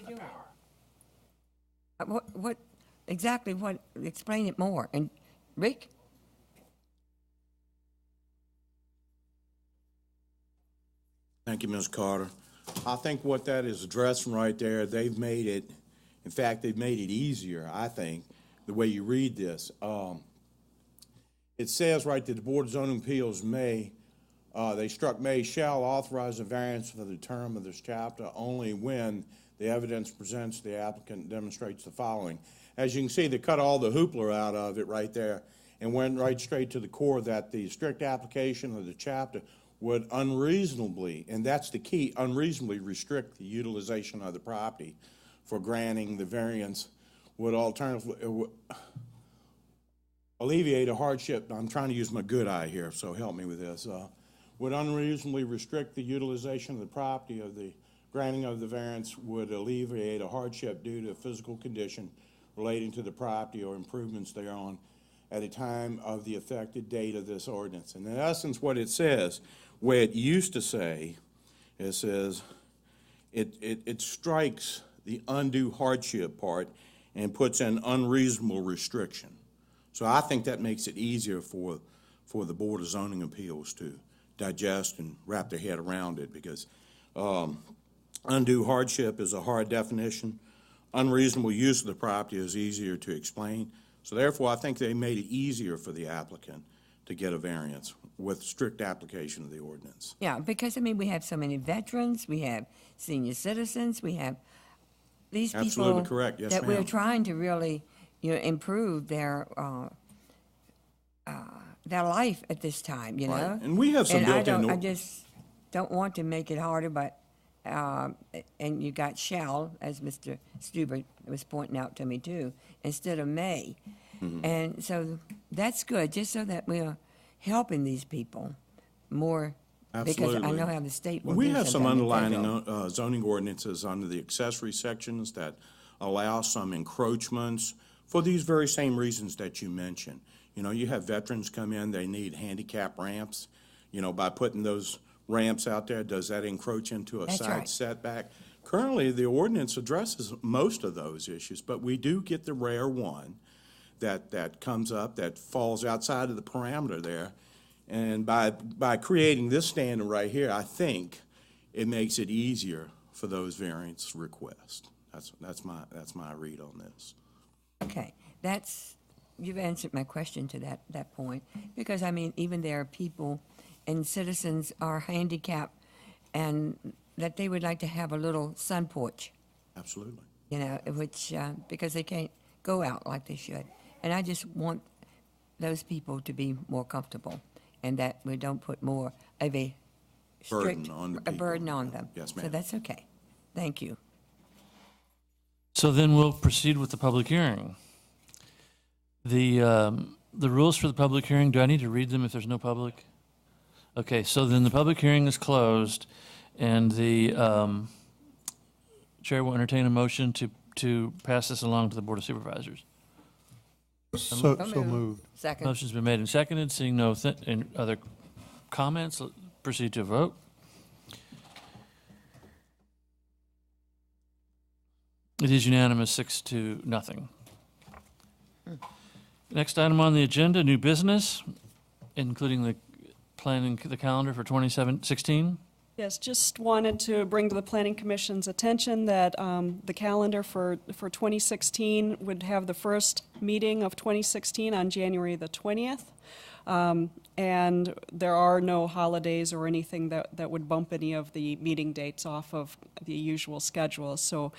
they doing? Explain it more. And Rick? Thank you, Ms. Carter. I think what that is addressing right there, they've made it easier, I think, the way you read this. It says right that the Board of Zoning Appeals shall authorize a variance for the term of this chapter only when the evidence presents the applicant demonstrates the following. As you can see, they cut all the hoopla out of it right there and went right straight to the core that the strict application of the chapter would unreasonably, and that's the key, unreasonably restrict the utilization of the property for granting the variance, would alternatively alleviate a hardship. I'm trying to use my good eye here, so help me with this. Would unreasonably restrict the utilization of the property of the granting of the variance would alleviate a hardship due to a physical condition relating to the property or improvements thereon at the time of the effective date of this ordinance. And in essence, what it says, where it used to say, it says, it strikes the undue hardship part and puts an unreasonable restriction. So I think that makes it easier for the Board of Zoning Appeals to digest and wrap their head around it, because undue hardship is a hard definition. Unreasonable use of the property is easier to explain. So therefore, I think they made it easier for the applicant to get a variance with strict application of the ordinance. Yeah, because, I mean, we have so many veterans, we have senior citizens, we have these people. Absolutely correct. Yes, that we're ma'am. trying to really, improve their life at this time, you Right. know? And we have some built-in I just don't want to make it harder, but, and you got shall, as Mr. Stuber was pointing out to me too, instead of may. Mm-hmm. And so that's good, just so that we're helping these people more. Absolutely. Because I know how the state will We do have some sometimes if they underlining don't. zoning ordinances under the accessory sections that allow some encroachments for these very same reasons that you mentioned. You know, you have veterans come in, they need handicap ramps. You know, by putting those ramps out there, does that encroach into a That's side right. setback? Currently, the ordinance addresses most of those issues, but we do get the rare one that comes up that falls outside of the parameter there. And by creating this standard right here, I think it makes it easier for those variance requests. That's my read on this. Okay, you've answered my question to that point, because, I mean, even there are people and citizens are handicapped and that they would like to have a little sun porch, Absolutely. you know, which, because they can't go out like they should. And I just want those people to be more comfortable and that we don't put more of a Burden strict, on the a people. burden on them. Yes, So ma'am. that's okay. Thank you. So then we'll proceed with the public hearing. The rules for the public hearing, do I need to read them if there's no public? Okay, so then the public hearing is closed, and the chair will entertain a motion to pass this along to the Board of Supervisors. So moved. Second. Motion's been made and seconded. Seeing no other comments, proceed to a vote. It is unanimous, 6-0. Next item on the agenda, new business, including the planning, the calendar for 2016. Yes, just wanted to bring to the Planning Commission's attention that the calendar for 2016 would have the first meeting of 2016 on January the 20th. And there are no holidays or anything that would bump any of the meeting dates off of the usual schedule. So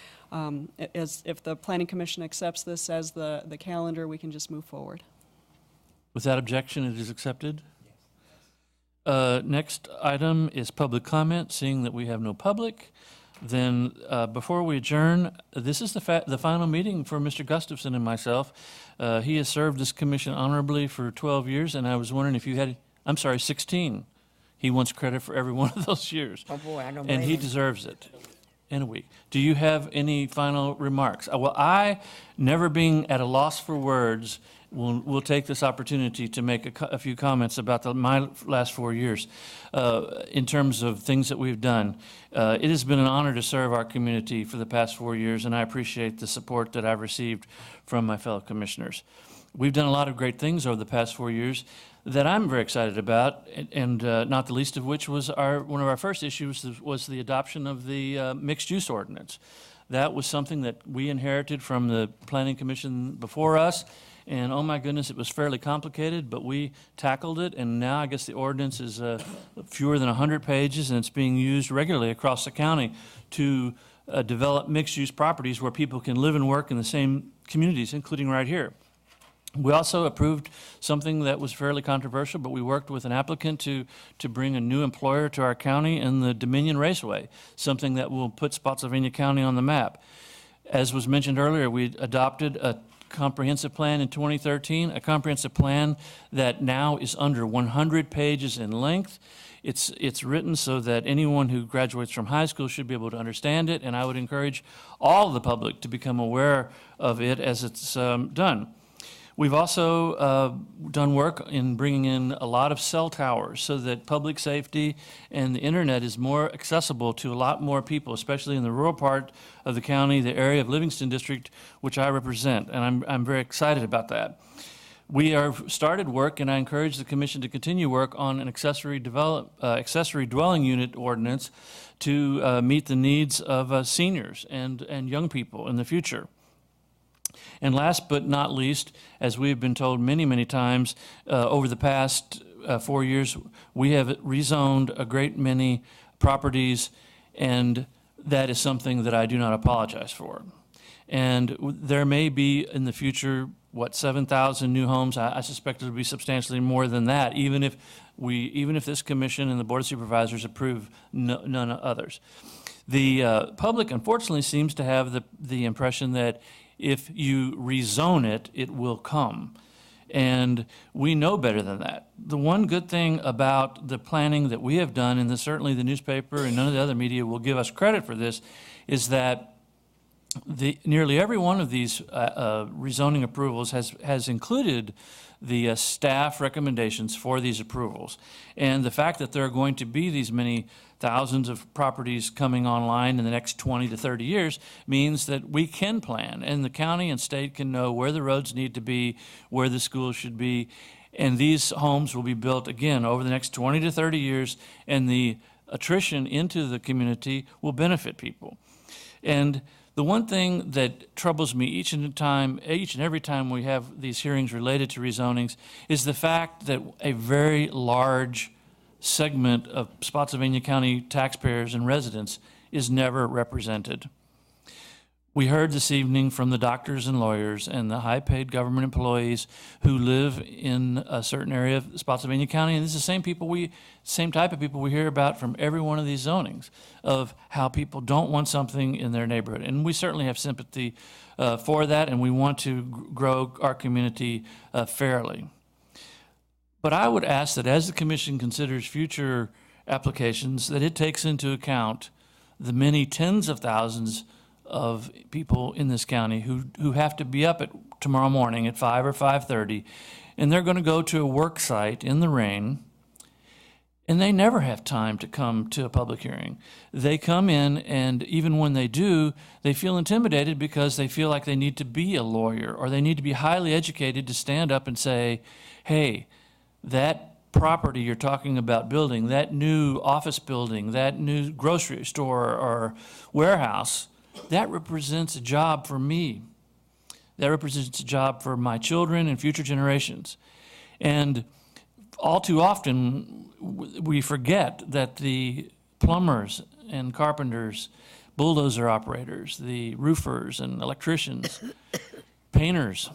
if the Planning Commission accepts this as the calendar, we can just move forward. Without objection, it is accepted. Next item is public comment. Seeing that we have no public, then before we adjourn, this is the final meeting for Mr. Gustafson and myself. He has served this commission honorably for 12 years, and I was wondering if you had, 16. He wants credit for every one of those years. Oh, boy, I don't And blame he him. deserves it. In a week. Do you have any final remarks? Well, I, never being at a loss for words, will take this opportunity to make a few comments about my last 4 years in terms of things that we've done. It has been an honor to serve our community for the past 4 years, and I appreciate the support that I've received from my fellow commissioners. We've done a lot of great things over the past 4 years that I'm very excited about, and not the least of which was one of our first issues was the adoption of the mixed-use ordinance. That was something that we inherited from the Planning Commission before us, and oh my goodness, it was fairly complicated, but we tackled it, and now I guess the ordinance is fewer than 100 pages, and it's being used regularly across the county to develop mixed-use properties where people can live and work in the same communities, including right here. We also approved something that was fairly controversial, but we worked with an applicant to bring a new employer to our county in the Dominion Raceway, something that will put Spotsylvania County on the map. As was mentioned earlier, we adopted a comprehensive plan in 2013, a comprehensive plan that now is under 100 pages in length. It's written so that anyone who graduates from high school should be able to understand it, and I would encourage all of the public to become aware of it as it's done. We've also done work in bringing in a lot of cell towers so that public safety and the internet is more accessible to a lot more people, especially in the rural part of the county, the area of Livingston District, which I represent, and I'm very excited about that. We have started work, and I encourage the Commission to continue work on an accessory dwelling unit ordinance to meet the needs of seniors and young people in the future. And last but not least, as we've been told many, many times over the past 4 years, we have rezoned a great many properties, and that is something that I do not apologize for. And there may be in the future, 7,000 new homes. I suspect it will be substantially more than that, even if this Commission and the Board of Supervisors approve none others. The public, unfortunately, seems to have the impression that if you rezone it, it will come. And we know better than that. The one good thing about the planning that we have done, and certainly the newspaper and none of the other media will give us credit for this, is that nearly every one of these rezoning approvals has included the staff recommendations for these approvals. And the fact that there are going to be these many thousands of properties coming online in the next 20 to 30 years means that we can plan, and the county and state can know where the roads need to be, where the schools should be, and these homes will be built again over the next 20 to 30 years, and the attrition into the community will benefit people. And the one thing that troubles me each and every time we have these hearings related to rezonings is the fact that a very large segment of Spotsylvania County taxpayers and residents is never represented. We heard this evening from the doctors and lawyers and the high-paid government employees who live in a certain area of Spotsylvania County, and this is the same type of people we hear about from every one of these zonings, of how people don't want something in their neighborhood. And we certainly have sympathy for that, and we want to grow our community fairly. But I would ask that as the Commission considers future applications, that it takes into account the many tens of thousands of people in this county who have to be up tomorrow morning at 5 or 5:30, and they're going to go to a work site in the rain, and they never have time to come to a public hearing. They come in, and even when they do, they feel intimidated because they feel like they need to be a lawyer or they need to be highly educated to stand up and say, hey, that property you're talking about building, that new office building, that new grocery store or warehouse, that represents a job for me. That represents a job for my children and future generations. And all too often, we forget that the plumbers and carpenters, bulldozer operators, the roofers and electricians, painters,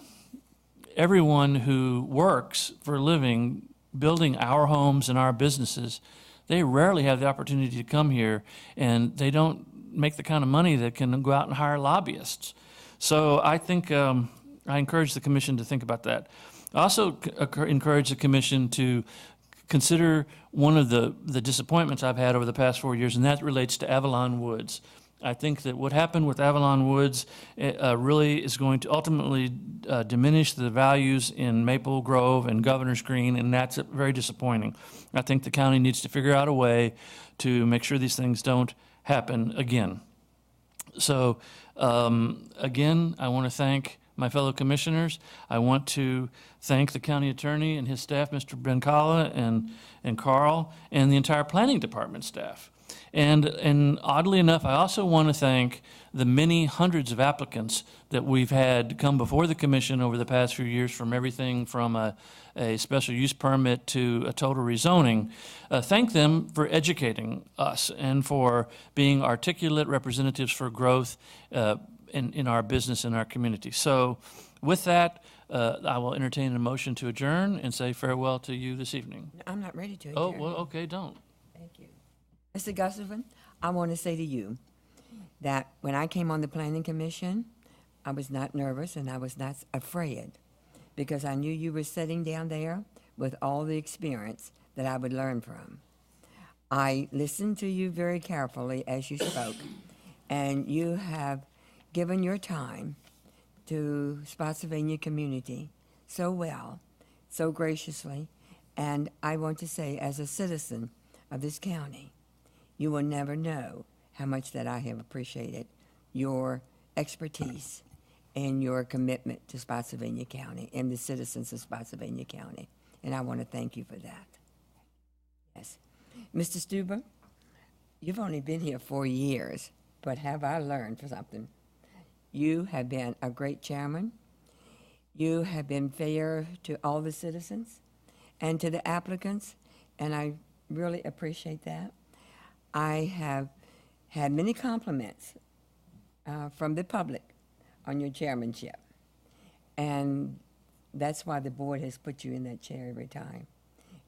everyone who works for a living building our homes and our businesses, they rarely have the opportunity to come here, and they don't make the kind of money that can go out and hire lobbyists. So I think I encourage the Commission to think about that. I also encourage the Commission to consider one of the disappointments I've had over the past 4 years, and that relates to Avalon Woods. I think that what happened with Avalon Woods really is going to ultimately diminish the values in Maple Grove and Governor's Green, and that's very disappointing. I think the county needs to figure out a way to make sure these things don't happen again. So again, I want to thank my fellow commissioners. I want to thank the county attorney and his staff, Mr. Bencala and Carl, and the entire planning department staff. And oddly enough, I also want to thank the many hundreds of applicants that we've had come before the Commission over the past few years, from everything from a special use permit to a total rezoning. Thank them for educating us and for being articulate representatives for growth in our business and our community. So with that, I will entertain a motion to adjourn and say farewell to you this evening. I'm not ready to Oh, adjourn. well, okay, don't. Thank you. Mr. Gustafson, I want to say to you that when I came on the Planning Commission, I was not nervous and I was not afraid, because I knew you were sitting down there with all the experience that I would learn from. I listened to you very carefully as you spoke, and you have given your time to Spotsylvania community so well, so graciously. And I want to say, as a citizen of this county, you will never know how much that I have appreciated your expertise and your commitment to Spotsylvania County and the citizens of Spotsylvania County. And I want to thank you for that. Yes. Mr. Stuber, you've only been here 4 years, but have I learned something? You have been a great chairman. You have been fair to all the citizens and to the applicants, and I really appreciate that. I have had many compliments from the public on your chairmanship, and that's why the board has put you in that chair every time.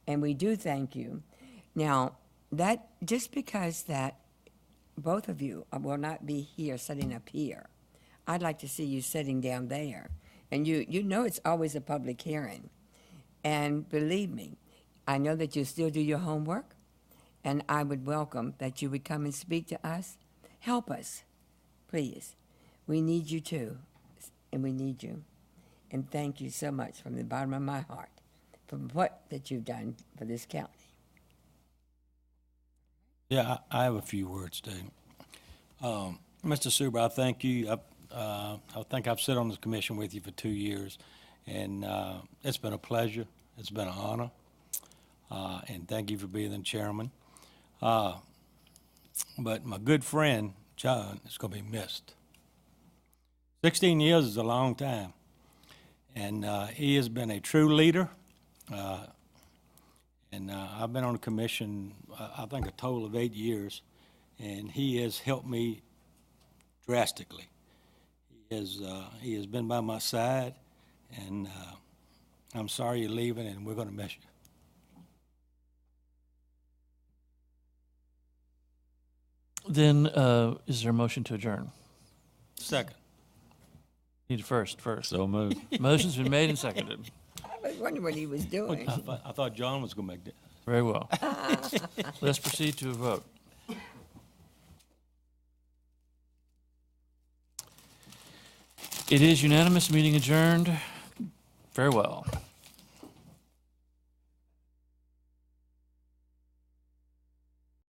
And we do thank you. Now, that just because that both of you will not be here sitting up here, I'd like to see you sitting down there. And you know it's always a public hearing. And believe me, I know that you still do your homework, and I would welcome that you would come and speak to us. Help us, please. We need you too, and we need you. And thank you so much from the bottom of my heart for what that you've done for this county. Yeah, I have a few words, Dave. Mr. Suber, I thank you. I think I've sat on this commission with you for 2 years, and it's been a pleasure. It's been an honor, and thank you for being the chairman. But my good friend, John, is going to be missed. 16 years is a long time, and he has been a true leader. And I've been on the commission, I think, a total of 8 years, and he has helped me drastically. He has been by my side, and I'm sorry you're leaving, and we're going to miss you. Then, is there a motion to adjourn? Second. Need a first. So moved. Motion's been made and seconded. I was wondering what he was doing. I thought John was going to make that. Very well. Let's proceed to a vote. It is unanimous, meeting adjourned. Farewell.